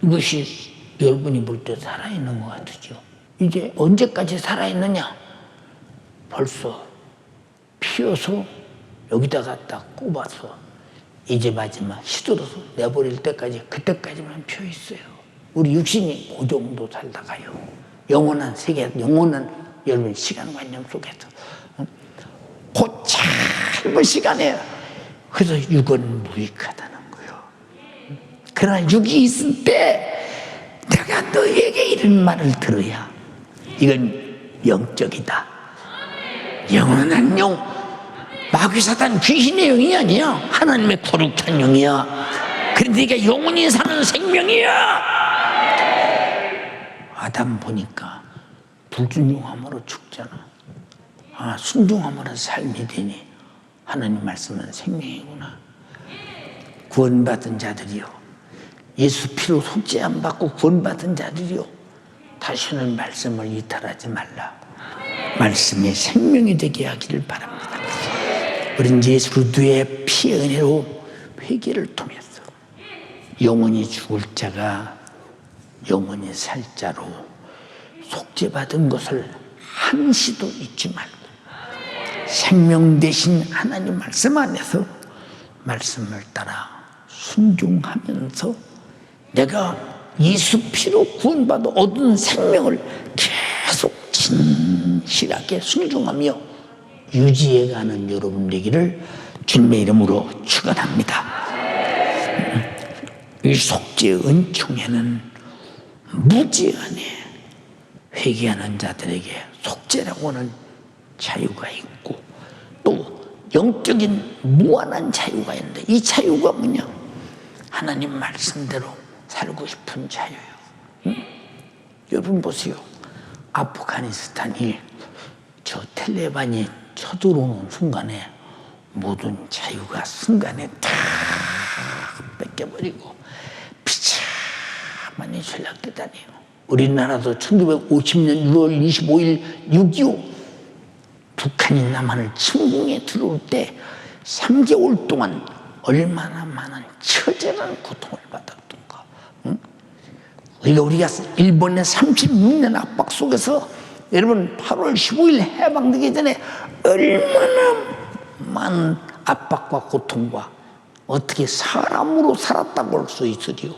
이것이 여러분이 볼 때 살아있는 것 같으죠? 이게 언제까지 살아있느냐? 벌써 피어서 여기다가 딱 꼽아서 이제 마지막 시들어서 내버릴 때까지, 그때까지만 피어있어요. 우리 육신이 그 정도 살다가요, 영원한 세계, 영원한 여러분 시간관념 속에서 그 짧은 시간에, 그래서 육은 무익하다는 거예요. 그러나 육이 있을 때 내가 너희에게 이런 말을 들어야, 이건 영적이다. 영원한 영, 마귀 사단 귀신의 영이 아니야. 하나님의 거룩한 영이야. 그런데 이게 영원히 사는 생명이야. 아담 보니까 불순종함으로 죽잖아. 아, 순종함으로 삶이 되니 하나님 말씀은 생명이구나. 구원받은 자들이요, 예수 피로 속죄함 받고 구원받은 자들이요, 다시는 말씀을 이탈하지 말라. 말씀이 생명이 되게 하기를 바랍니다. 우린 예수 그리스도의 피의 은혜로 회개를 통해서 영원히 죽을 자가 영원히 살 자로 속죄받은 것을 한시도 잊지 말고, 생명 되신 하나님 말씀 안에서 말씀을 따라 순종하면서 내가 예수 피로 구원받아 얻은 생명을 계속 진실하게 순종하며 유지해가는 여러분 되기를 주님의 이름으로 축원합니다. 이 속죄의 은총에는 무제한의 회개하는 자들에게 속죄라고 하는 자유가 있고 또 영적인 무한한 자유가 있는데 이 자유가 뭐냐? 하나님 말씀대로 살고 싶은 자유예요. 응? 여러분 보세요. 아프가니스탄이 저 텔레반이 쳐들어오는 순간에 모든 자유가 순간에 다 뺏겨버리고 비참하니 전락되다니요. 우리나라도 1950년 6월 25일 6.25 북한이 남한을 침공해 들어올 때 3개월 동안 얼마나 많은 처절한 고통을 받았던가. 응? 우리가 일본의 36년 압박 속에서 여러분 8월 15일 해방되기 전에 얼마나 많은 압박과 고통과 어떻게 사람으로 살았다고 할 수 있으리요.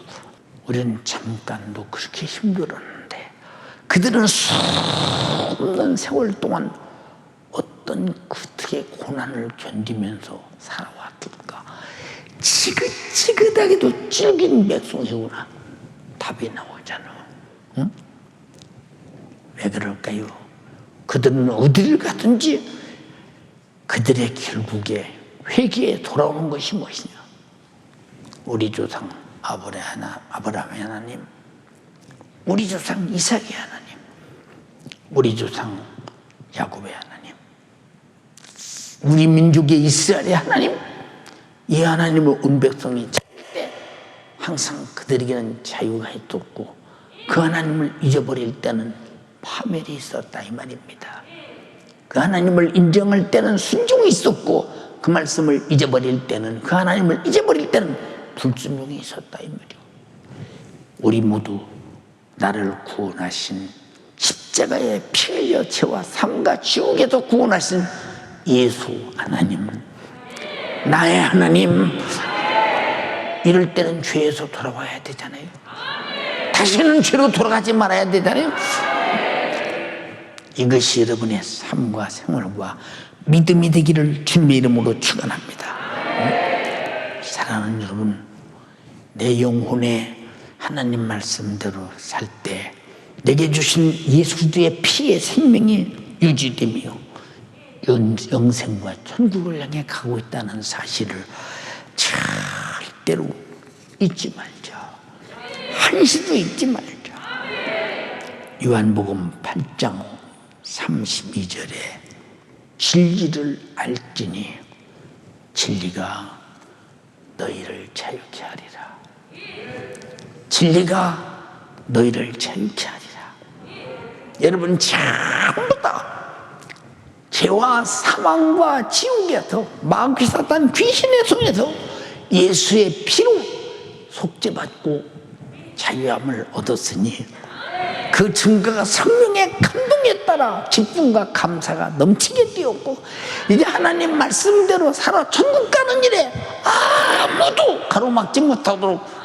우리는 잠깐도 그렇게 힘들었는데 그들은 수없는 세월 동안 어떤 어떻게 고난을 견디면서 살아왔을까. 지긋지긋하게도 질긴 백성이구나. 답이 나오잖아. 응? 왜 그럴까요? 그들은 어디를 가든지 그들의 결국에 회개에 돌아오는 것이 무엇이냐? 우리 조상 아브라함의 하나님, 우리 조상 이삭의 하나님, 우리 조상 야곱의 하나님, 우리 민족의 이스라엘의 하나님, 이 하나님을 온 백성이 찾을 때 항상 그들에게는 자유가 있었고 그 하나님을 잊어버릴 때는 파멸이 있었다 이 말입니다. 그 하나님을 인정할 때는 순종이 있었고 그 말씀을 잊어버릴 때는 그 하나님을 잊어버릴 때는 불순종이 있었다 이 말이요. 우리 모두 나를 구원하신 십자가에 피 흘려 죄와 삶과 지옥에서 구원하신 예수 하나님, 나의 하나님, 이럴 때는 죄에서 돌아와야 되잖아요. 다시는 죄로 돌아가지 말아야 되잖아요. 이것이 여러분의 삶과 생활과 믿음이 되기를 주님의 이름으로 축원합니다. 사랑하는 여러분, 내 영혼에 하나님 말씀대로 살 때 내게 주신 예수 그리스도의 피의 생명이 유지되며 영생과 천국을 향해 가고 있다는 사실을 절대로 잊지 말자. 한시도 잊지 말자. 요한복음 8장 32절에 진리를 알지니 진리가 너희를 자유케 하리라. 진리가 너희를 자유케 하리라. 여러분 전부 다 죄와 사망과 지옥에서 마귀 사탄 귀신의 손에서 예수의 피로 속죄받고 자유함을 얻었으니 그 증거가 성령의 감동에 따라 기쁨과 감사가 넘치게 되었고 이제 하나님 말씀대로 살아 천국 가는 일에 아무도 가로막지 못하도록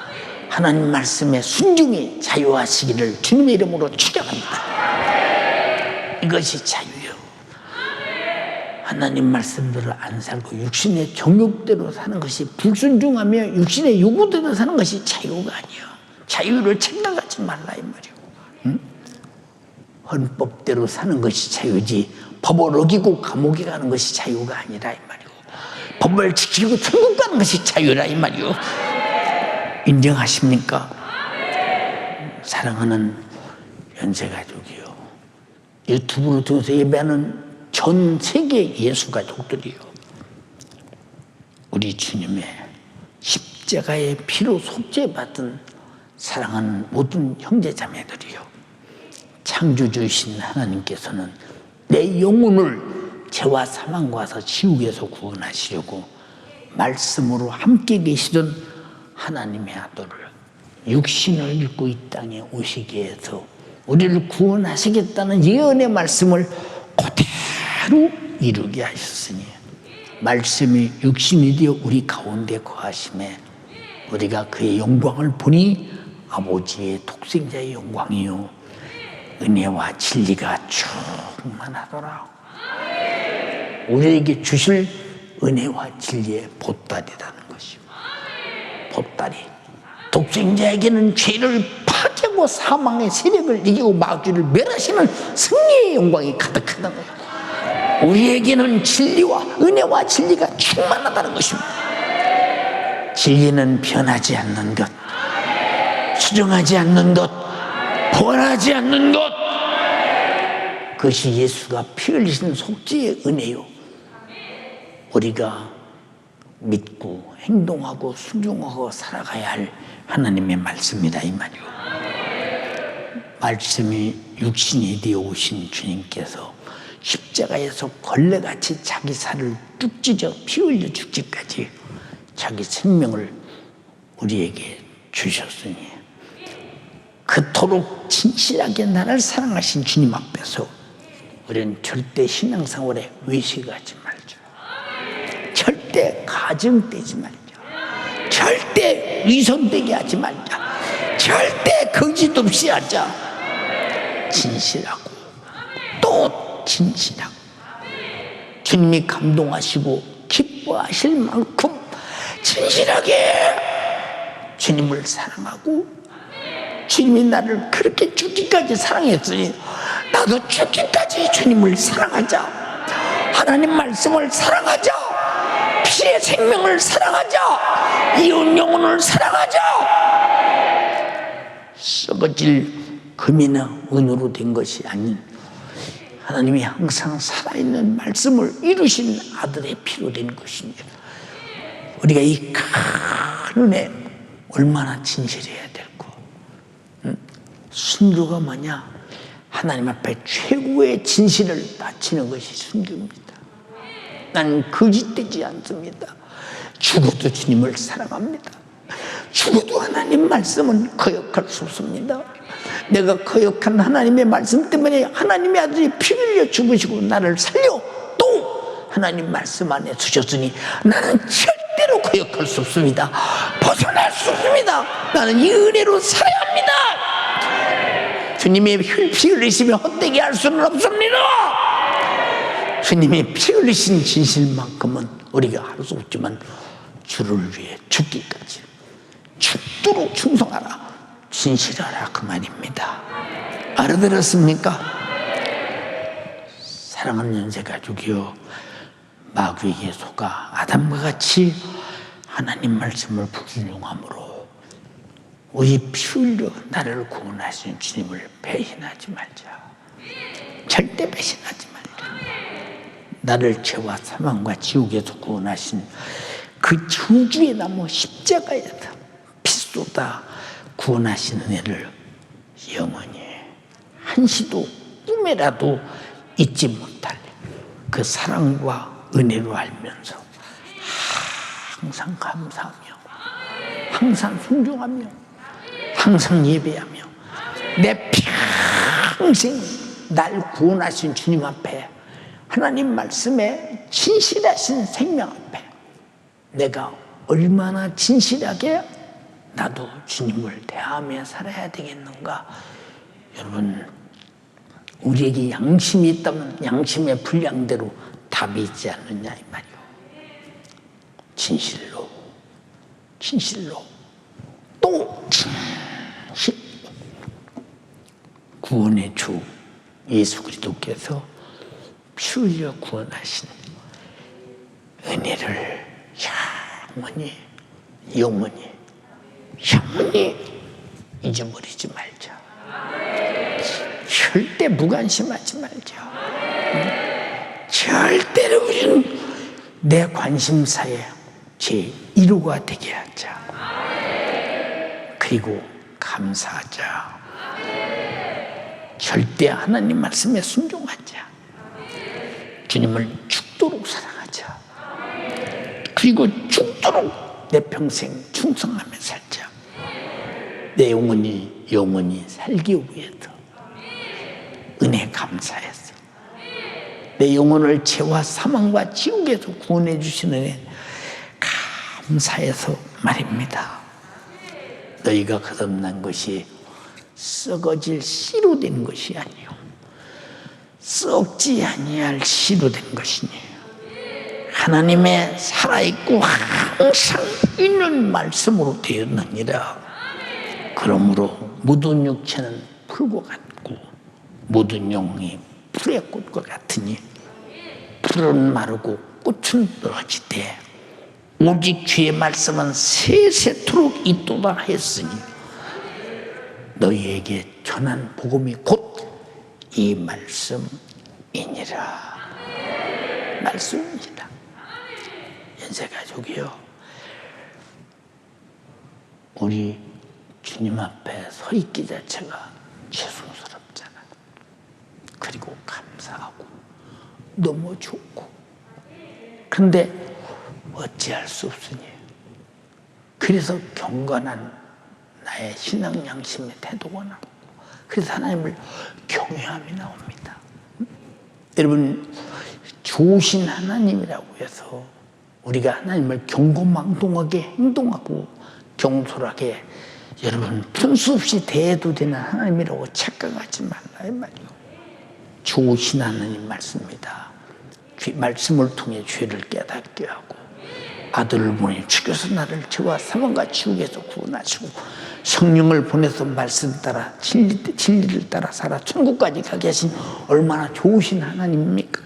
하나님 말씀에 순종히 자유하시기를 주님의 이름으로 축원합니다. 이것이 자유예요. 하나님 말씀대로 안 살고 육신의 정욕대로 사는 것이 불순종하며 육신의 요구대로 사는 것이 자유가 아니에요. 자유를 생각하지 말라 이 말이에요. 응? 헌법대로 사는 것이 자유지 법을 어기고 감옥에 가는 것이 자유가 아니라 이 말이고 법을 지키고 천국 가는 것이 자유라 이 말이요. 인정하십니까? 사랑하는 연세가족이요, 유튜브를 통해서 예배하는 전 세계 예수가족들이요, 우리 주님의 십자가의 피로 속죄받은 사랑하는 모든 형제자매들이요, 창조주이신 하나님께서는 내 영혼을 죄와 사망과서 지옥에서 구원하시려고 말씀으로 함께 계시던 하나님의 아들을 육신을 입고 이 땅에 오시게 해서 우리를 구원하시겠다는 예언의 말씀을 그대로 이루게 하셨으니 말씀이 육신이 되어 우리 가운데 거하심에 우리가 그의 영광을 보니 아버지의 독생자의 영광이요 은혜와 진리가 충만하더라. 우리에게 주실 은혜와 진리의 보따리라는 것이요. 보따리, 독생자에게는 죄를 파괴하고 사망의 세력을 이기고 마귀를 멸하시는 승리의 영광이 가득하다는 거예요. 우리에게는 진리와 은혜와 진리가 충만하다는 것입니다. 진리는 변하지 않는 것, 수정하지 않는 것, 변하지 않는 것, 그것이 예수가 피 흘리신 속죄의 은혜요. 우리가 믿고 행동하고 순종하고 살아가야 할 하나님의 말씀이다 이 말이요. 말씀이 육신이 되어 오신 주님께서 십자가에서 걸레같이 자기 살을 뚝 찢어 피 흘려 죽기까지 자기 생명을 우리에게 주셨으니 그토록 진실하게 나를 사랑하신 주님 앞에서 우리는 절대 신앙생활에 외식하지 말자. 절대 가정되지 말자. 절대 위선되게 하지 말자. 절대 거짓 없이 하자. 진실하고 또 진실하고 주님이 감동하시고 기뻐하실 만큼 진실하게 주님을 사랑하고 주님이 나를 그렇게 죽기까지 사랑했으니 나도 죽기까지 주님을 사랑하자. 하나님 말씀을 사랑하자. 피의 생명을 사랑하자. 이웃 영혼을 사랑하자. 썩어질 금이나 은으로 된 것이 아닌 하나님이 항상 살아있는 말씀을 이루신 아들의 피로 된 것입니다. 우리가 이 큰 은혜 얼마나 진실해야 될까. 순교가 뭐냐? 하나님 앞에 최고의 진실을 바치는 것이 순교입니다. 나는 거짓되지 않습니다. 죽어도 주님을 사랑합니다. 죽어도 하나님 말씀은 거역할 수 없습니다. 내가 거역한 하나님의 말씀 때문에 하나님의 아들이 피 흘려 죽으시고 나를 살려 또 하나님 말씀 안에 두셨으니 나는 절대로 거역할 수 없습니다. 벗어날 수 없습니다. 나는 이 은혜로 살아야 합니다. 주님의 피 흘리시며 헛되게 할 수는 없습니다. 주님이 피 흘리신 진실만큼은 우리가 할 수 없지만 주를 위해 죽기까지 죽도록 충성하라, 진실하라 그 말입니다. 알아들었습니까? 사랑하는 연세가족이여, 마귀에게 속아 아담과 같이 하나님 말씀을 불순종함으로 우리 피 흘려 나를 구원하신 주님을 배신하지 말자. 절대 배신하지 말자. 나를 죄와 사망과 지옥에서 구원하신 그 저주의 나무 십자가에서 피 쏟아 구원하신 은혜를 영원히 한시도 꿈에라도 잊지 못할 그 사랑과 은혜로 알면서 항상 감사하며 항상 순종하며 항상 예배하며 내 평생 날 구원하신 주님 앞에 하나님 말씀에 진실하신 생명 앞에 내가 얼마나 진실하게 나도 주님을 대하며 살아야 되겠는가. 여러분, 우리에게 양심이 있다면 양심의 분량대로 답이 있지 않느냐 이 말이요. 진실로 또 진실, 구원의 주 예수 그리스도께서 피 흘려 구원하신 은혜를 영원히 잊어버리지 말자. 절대 무관심하지 말자. 절대로 우리는 내 관심사에 제 1호가 되게 하자. 그리고 감사하자. 절대 하나님 말씀에 순종하자. 주님을 죽도록 사랑하자. 그리고 죽도록 내 평생 충성하며 살자. 내 영혼이 살기 위해서 은혜 감사해서 내 영혼을 죄와 사망과 지옥에서 구원해 주시는 은혜 감사해서 말입니다. 너희가 거듭난 것이 썩어질 씨로 된 것이 아니요 썩지 아니할 씨로 된 것이니 하나님의 살아있고 항상 있는 말씀으로 되었느니라. 그러므로 모든 육체는 풀과 같고 모든 영이 풀의 꽃과 같으니 풀은 마르고 꽃은 떨어지되 오직 주의 말씀은 세세토록 있도다 했으니 너희에게 전한 복음이 곧 이 말씀이니라. 말씀이니라. 연세가족이요, 우리 주님 앞에 서 있기 자체가 죄송스럽잖아. 그리고 감사하고 너무 좋고, 그런데 어찌할 수 없으니 그래서 경건한 나의 신앙 양심의 태도가 나오고, 그래서 하나님을 경외함이 나옵니다. 여러분, 좋으신 하나님이라고 해서 우리가 하나님을 경고망동하게 행동하고 경솔하게 여러분 분수 없이 대해도 되는 하나님이라고 착각하지 말라 이 말이요. 좋으신 하나님 말씀입니다. 말씀을 통해 죄를 깨닫게 하고 아들을 보내 죽여서 나를 죄와 사망과 지옥에서 구원하시고 성령을 보내서 말씀 따라 진리를 따라 살아 천국까지 가게 하신 얼마나 좋으신 하나님입니까?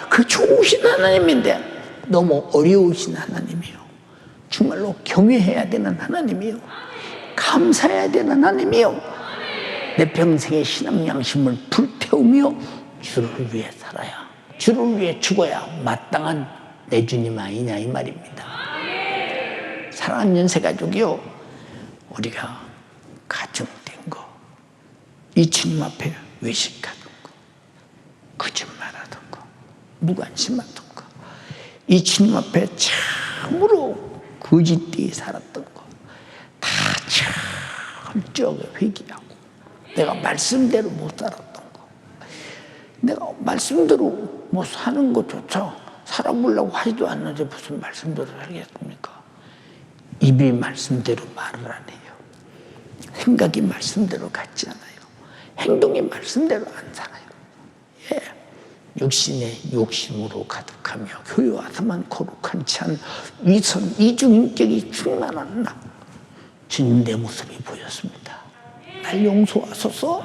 그 좋으신 하나님인데 너무 어려우신 하나님이요, 정말로 경외해야 되는 하나님이요, 감사해야 되는 하나님이요, 내 평생의 신앙 양심을 불태우며 주를 위해 살아야, 주를 위해 죽어야 마땅한 내 주님 아니냐 이 말입니다. 사랑하는 연세가족이요, 우리가 가정된 거, 이 주님 앞에 외식하던 거, 거짓말하던 거, 무관심하던 거, 이 주님 앞에 참으로 거짓되게 살았던 거 다 철저하게 회개하고, 내가 말씀대로 못 살았던 거, 내가 말씀대로 못 사는 것조차 살아보려고 하지도 않는데 무슨 말씀대로 살겠습니까? 입이 말씀대로 말을 안 해요. 생각이 말씀대로 같지 않아요. 행동이 말씀대로 안 살아요. 예. 육신의 욕심으로 가득하며 교회와서만 거룩한 찬 위선 이중인격이 충만한 나, 주님 내 모습이 보였습니다. 날 용서하소서.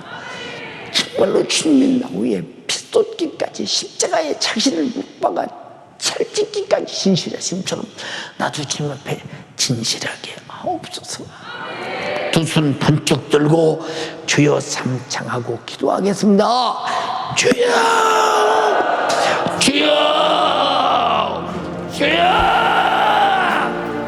정말로 주님이 나 위에 피 쏟기까지 십자가에 자신을 못 박아 살찢기까지 진실하심처럼 나도 주님 앞에 진실하게 하옵소서. 두 손 번쩍 들고 주여 삼창하고 기도하겠습니다. 주여, 주여, 주여.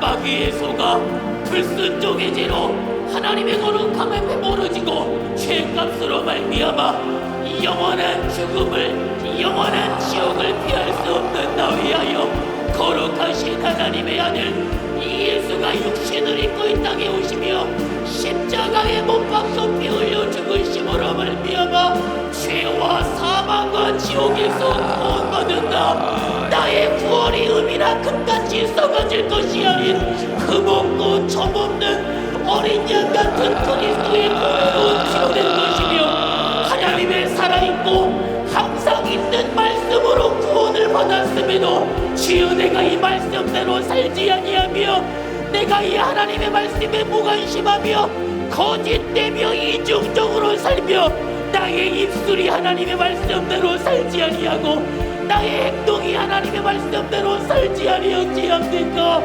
마귀의 소가 불순종의 죄로 하나님의 거룩함에 배부러지고 죄값으로 말미암아 영원한 죽음을, 영원한 지옥을 피할 수 없는 나 위하여 거룩하신 하나님의 아들 예수가 육신을 입고 이 땅에 오시며 십자가에 못 박혀 피 흘려 죽으심으로 말미암아 죄와 사망과 지옥에서 구원받는다. 나의 구원이 음이나 금같이 썩어질 것이 아닌 흠없고 점없는 어린 양 같은 그리스도의 보배로 치료된 것이며 하나님의 살아있고 항상 있는 말씀으로 구원을 받았음에도 주여 내가 이 말씀대로 살지 아니하며 내가 이 하나님의 말씀에 무관심하며 거짓되며 이중적으로 살며 나의 입술이 하나님의 말씀대로 살지 아니하고 나의 행동이 하나님의 말씀대로 살지 아니하지않습니까?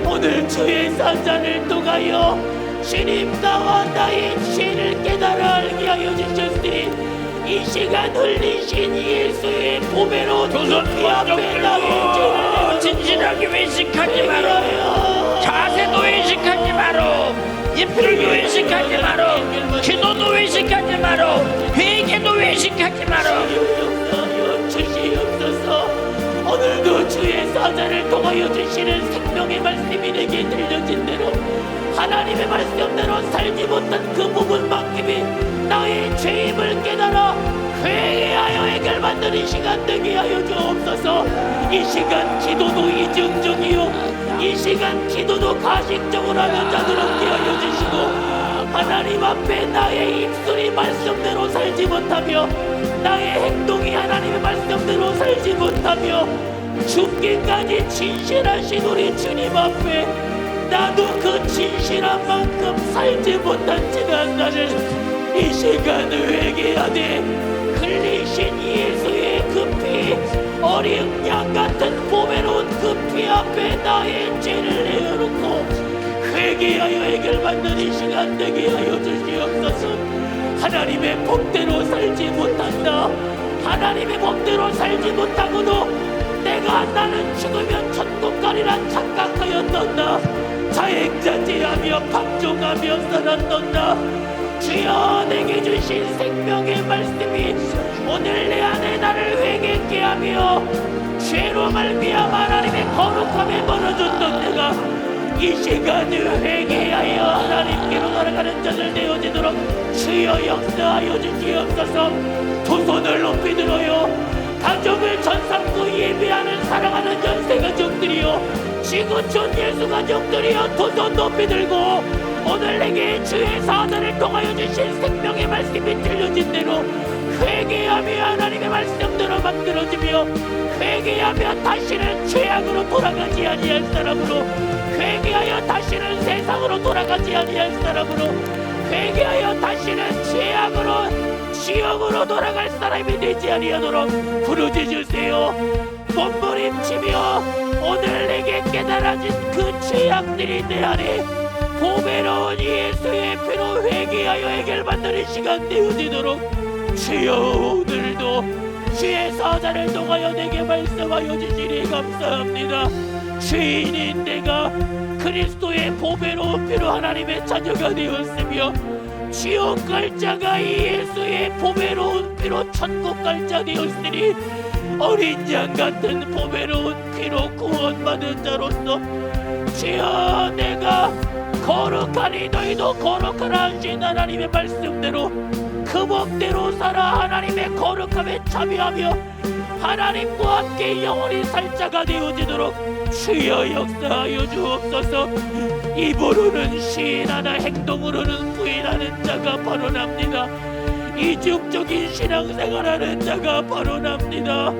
오늘 주의 산자를 통하여 주님 나와 나의 죄를 깨달아 알게 하여 주셨으니 이 시간 흘리신 예수의 보배로 주님 앞에 나의 죄를 진실하게 외식하지 마라. 자세도 외식하지 마라. 입술도 외식하지 마라. 기도도 외식하지 마라. 회개도 외식하지 마라. 주시옵소서. 오늘도 주의 사자를 통하여 주시는 생명의 말씀이 내게 들려진 대로 하나님의 말씀대로 살지 못한 그 부분만큼이 나의 죄임을 깨달아 회개하여 해결받는 이 시간 되게 하여 주옵소서. 이 시간 기도도 이중적이요 이 시간 기도도 가식적으로 하는 자들 없게 하여 주시고 하나님 앞에 나의 입술이 말씀대로 살지 못하며 나의 행동이 하나님의 말씀대로 살지 못하며 죽기까지 진실하신 우리 주님 앞에 나도 그 진실한 만큼 살지 못한 지난날을 이 시간 회개하되 흘리신 예수의 그 피, 어린 양 같은 보배로운 그 피 앞에 나의 죄를 내어놓고 회개하여 해결받는 이 시간 되게 하여 주시옵소서. 하나님의 법대로 살지 못한다. 하나님의 법대로 살지 못하고도 내가 나는 죽으면 천국 가리라 착각하였던다. 자행자제하며 방종하며 살았던다. 주여, 내게 주신 생명의 말씀이 오늘 내 안에 나를 회개케 하며 죄로 말미암아 하나님의 거룩함에 멀어졌던 내가 이 시간을 회개하여 하나님께로 돌아가는 자들 되어지도록 주여 역사하여 주시옵소서. 두 손을 높이 들어요. 가족을 전삼고 예배하는 사랑하는 연세가족들이요, 지구촌 예수가족들이요, 두 손 높이 들고 오늘 내게 주의 사자를 통하여 주신 생명의 말씀이 들려진 대로 회개하며 하나님의 말씀대로 만들어지며 회개하며 다시는 죄악으로 돌아가지 아니할 사람으로, 회개하여 다시는 세상으로 돌아가지 아니할 사람으로, 회개하여 다시는 죄악으로 지옥으로 돌아갈 사람이 되지 아니하도록 부르짖으세요. 몸부림치며 오늘 내게 깨달아진 그 죄악들이 내 안에 보배로운 예수의 피로 회개하여 해결받는 이 시간 되어지도록 주여, 오늘도 주의 사자를 통하여 내게 말씀하여 주시니 감사합니다. 죄인인 내가 그리스도의 보배로운 피로 하나님의 자녀가 되었으며 지옥 갈 자가 이 예수의 보배로운 피로 천국 갈 자 되었으니 어린 양 같은 보배로운 피로 구원받은 자로서 주여, 내가 거룩하니 너희도 거룩하라 하신 하나님의 말씀대로 그 법대로 살아 하나님의 거룩함에 참여하며 하나님과 함께 영원히 살 자가 되어지도록 주여 역사하여 주옵소서. 입으로는 시인하나 행동으로는 부인하는 자가 바로 납니다. 이중적인 신앙생활하는 자가 바로 납니다.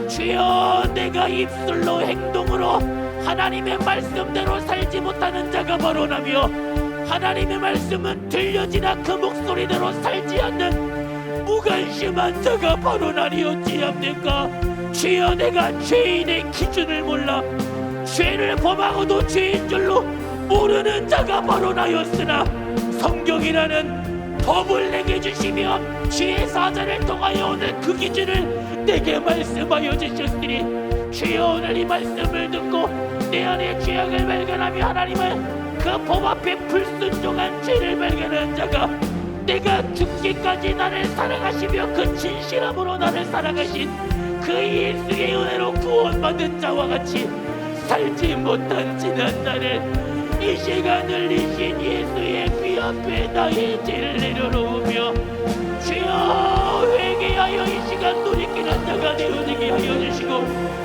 주여, 내가 입술로 행동으로 하나님의 말씀대로 살지 못하는 자가 바로 나며 하나님의 말씀은 들려지나 그 목소리대로 살지 않는 무관심한 자가 바로 나리었지합니까? 주여, 내가 죄인의 기준을 몰라 죄를 범하고도 죄인 줄로 모르는 자가 바로 나였으나 성경이라는 법을 내게 주시며 주의 사자를 통하여 오늘 그 기준을 내게 말씀하여 주셨으니 주여, 오늘 이 말씀을 듣고 내 안에 죄악을 발견하며 하나님을 그 법 앞에 불순종한 죄를 발견한 자가 내가 죽기까지 나를 사랑하시며 그 진실함으로 나를 사랑하신 그 예수의 은혜로 구원받은 자와 같이 살지 못한 지난 날을 이 시간 흘리신 예수의 피 앞에 나의 죄를 내려놓으며 주여, 회개하여 이 시간 돌이키는 자가 되어지게 하여 주시고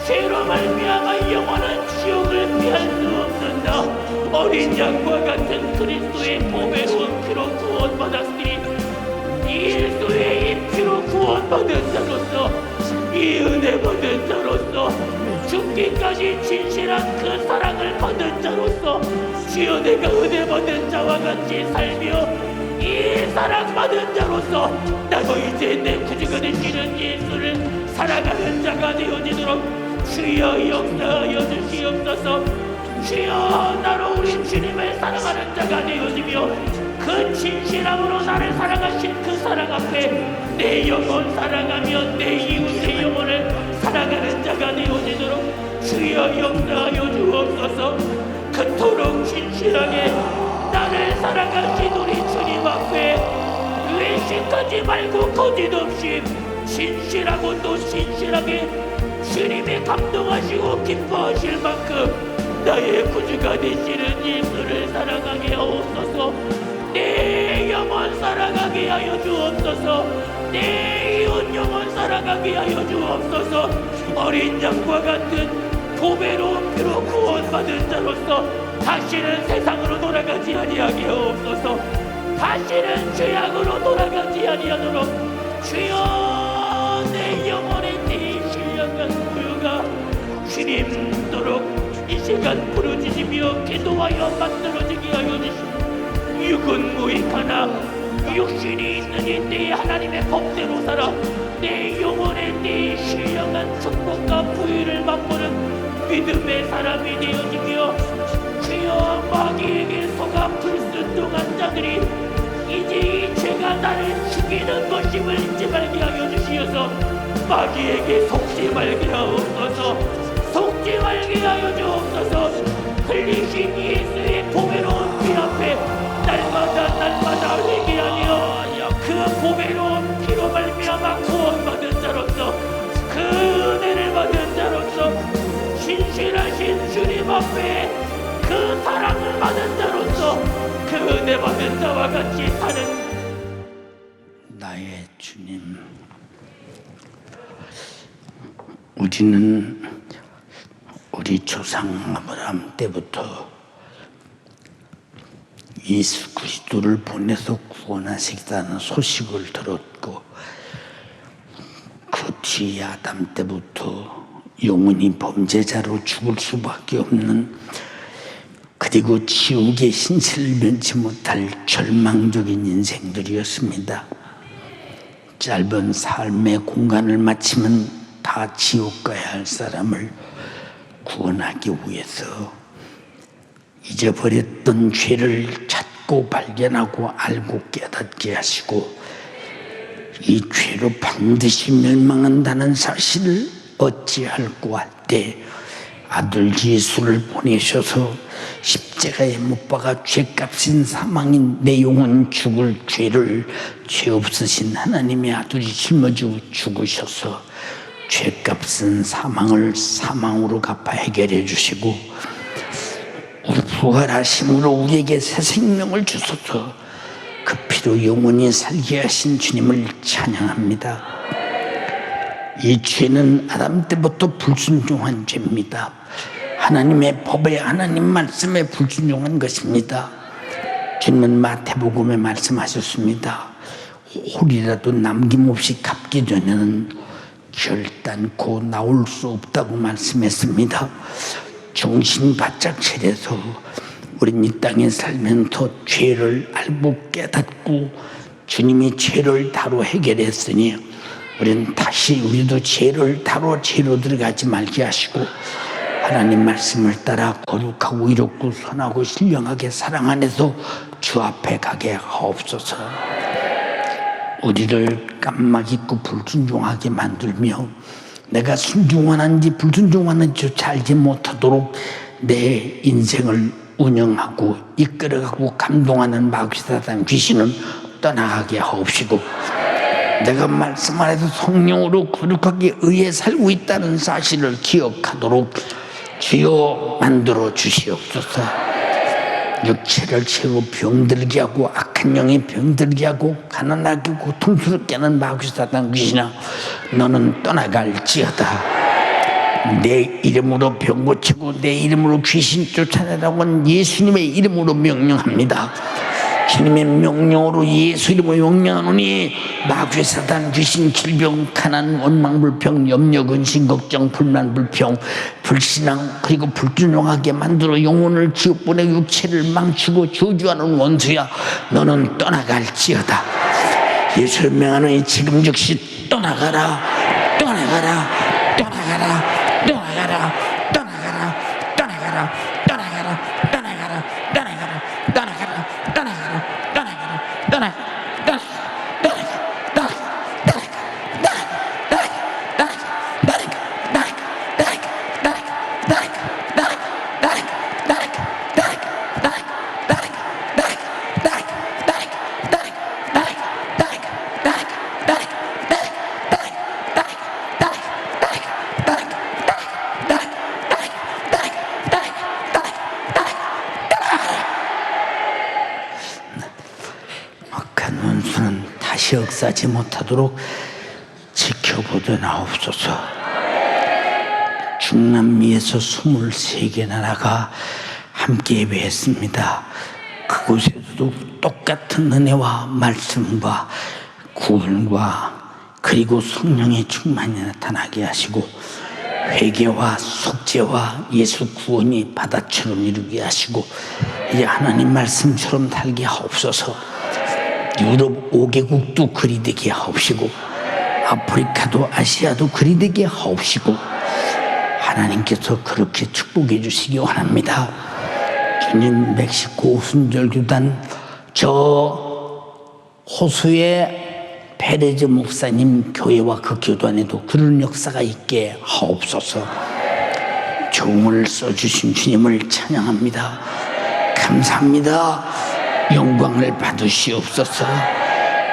죄로 말미암아 영원한 지옥을 피할 수 없는다. 어린 양과 같은 그리스도의 보배로운 피로 구원받았으니 이 예수의 이 피로 구원받은 자로서, 이 은혜 받은 자로서, 죽기까지 진실한 그 사랑을 받은 자로서 주여, 내가 은혜 받은 자와 같이 살며 이 사랑 받은 자로서 나도 이제 내 구주가 되시는 예수를 사랑하는 자가 되어지도록 주여 역사하여 주시옵소서. 주여, 나로 우리 주님을 사랑하는 자가 되어지며 그 진실함으로 나를 사랑하신 그 사랑 앞에 내 영혼 사랑하며 내 이웃의 영혼을 사랑하는 자가 되어지도록 주여 역사하여 주옵소서. 그토록 진실하게 나를 사랑하신 우리 주님 앞에 외식하지 말고 거짓 없이 진실하고 또 진실하게 주님이 감동하시고 기뻐하실 만큼 나의 구주가 되시는 예수를 사랑하게 하옵소서. 내 영혼 사랑하게 하여 주옵소서. 내 이웃 영혼 사랑하게 하여 주옵소서. 어린 양과 같은 보배로운 피로 구원받은 자로서 다시는 세상으로 돌아가지 아니하게 하옵소서. 다시는 죄악으로 돌아가지 아니하도록 주여, 내 영혼의 내 신령한 구유가 주님도록 이 시간 시간 부르짖으며 기도하여 만들어지게 하여 주시고 육은 무익하나 육신이 있느니 내 하나님의 법대로 살아 내 영혼에 내 신령한 축복과 부유를 맛보는 믿음의 사람이 되어지며 주여 마귀에게 속아 불순종한 자들이 이제 이 죄가 나를 죽이는 것임을 잊지 말게 하여 주시어서 마귀에게 속지 말게 하옵소서. 속지 말게 하여 주옵소서. 흘리신 예수의 보배로운 피 앞에 날마다 회개하며 그 보배로운 피로 말미암아 구원받은 자로서 그 은혜를 받은 자로서 신실하신 주님 앞에 그 사랑을 받은 자로서 그 은혜 받은 자와 같이 사는 나의 주님, 우리는 우리 조상 아브라함 때부터 예수 그리스도를 보내서 구원하시겠다는 소식을 들었고 그 뒤에 아담 때부터 영원히 범죄자로 죽을 수밖에 없는 그리고 지옥의 신세를 면치 못할 절망적인 인생들이었습니다. 짧은 삶의 공간을 마치면 다 지옥 가야 할 사람을 구원하기 위해서 잊어버렸던 죄를 찾고 발견하고 알고 깨닫게 하시고 이 죄로 반드시 멸망한다는 사실을 어찌할꼬 할 때 아들 예수를 보내셔서 십자가에 못 박아 죄값인 사망인 내 영혼 죽을 죄를 죄 없으신 하나님의 아들이 짊어지고 죽으셔서 죄값은 사망을 사망으로 갚아 해결해 주시고 부활하심으로 우리에게 새 생명을 주소서 그 피로 영원히 살게 하신 주님을 찬양합니다. 이 죄는 아담 때부터 불순종한 죄입니다. 하나님의 법에 하나님 말씀에 불순종한 것입니다. 주님은 마태복음에 말씀하셨습니다. 홀이라도 남김없이 갚기 전에는 결단코 나올 수 없다고 말씀했습니다. 정신 바짝 차려서 우린 이 땅에 살면서 죄를 알고 깨닫고 주님이 죄를 다로 해결했으니 우리는 다시 우리도 죄를 다로 죄로 들어가지 말게 하시고 하나님 말씀을 따라 거룩하고 이롭고 선하고 신령하게 사랑 안에서 주 앞에 가게 하옵소서. 우리를 깜막 잊고 불순종하게 만들며 내가 순종하는지 불순종하는지조차 알지 못하도록 내 인생을 운영하고 이끌어가고 감동하는 마귀사단 귀신은 떠나가게 하옵시고 내가 말씀 안에서 성령으로 거룩하게 의에 살고 있다는 사실을 기억하도록 주여 만들어 주시옵소서. 육체를 채우고 병들게 하고 악한 영이 병들게 하고 가난하게 고통스럽게 하는 마귀사단 귀신아 너는 떠나갈지어다. 내 이름으로 병 고치고 내 이름으로 귀신 쫓아내라고 예수님의 이름으로 명령합니다. 주님의 명령으로 예수 이름으로 명령하노니 마귀 사단 귀신 질병 가난 원망 불평 염려 근심 걱정 불만 불평 불신앙 그리고 불순종하게 만들어 영혼을 지옥 보내 육체를 망치고 저주하는 원수야 너는 떠나갈지어다. 예수를 명하노니 지금 즉시 떠나가라 떠나가라 떠나가라 떠나가라 떠나가라 떠나가라 떠나가라 떠나가라 떠나가라 떠나가라 떠나가라 떠나가라 역사하지 못하도록 지켜보더나옵소서. 중남미에서 23개 나라가 함께 예배했습니다. 그곳에서도 똑같은 은혜와 말씀과 구원과 그리고 성령의 충만이 나타나게 하시고 회개와 속죄와 예수 구원이 바다처럼 이루게 하시고 이제 하나님 말씀처럼 살게 하옵소서. 유럽 5개국도 그리 되게 하옵시고 아프리카도 아시아도 그리 되게 하옵시고 하나님께서 그렇게 축복해 주시기 원합니다. 주님, 멕시코 순절교단 저 호수의 페레즈 목사님 교회와 그 교단에도 그런 역사가 있게 하옵소서. 종을 써주신 주님을 찬양합니다. 감사합니다. 영광을 받으시옵소서.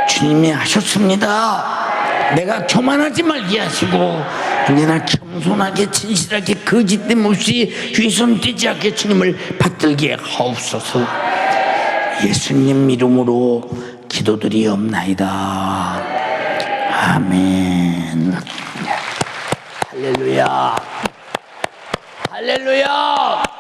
주님이 하셨습니다. 내가 교만하지 말게 하시고 언제나 겸손하게 진실하게 거짓됨 없이 휘손되지 않게 주님을 받들게 하옵소서. 예수님 이름으로 기도드리옵나이다. 아멘. 할렐루야. 할렐루야.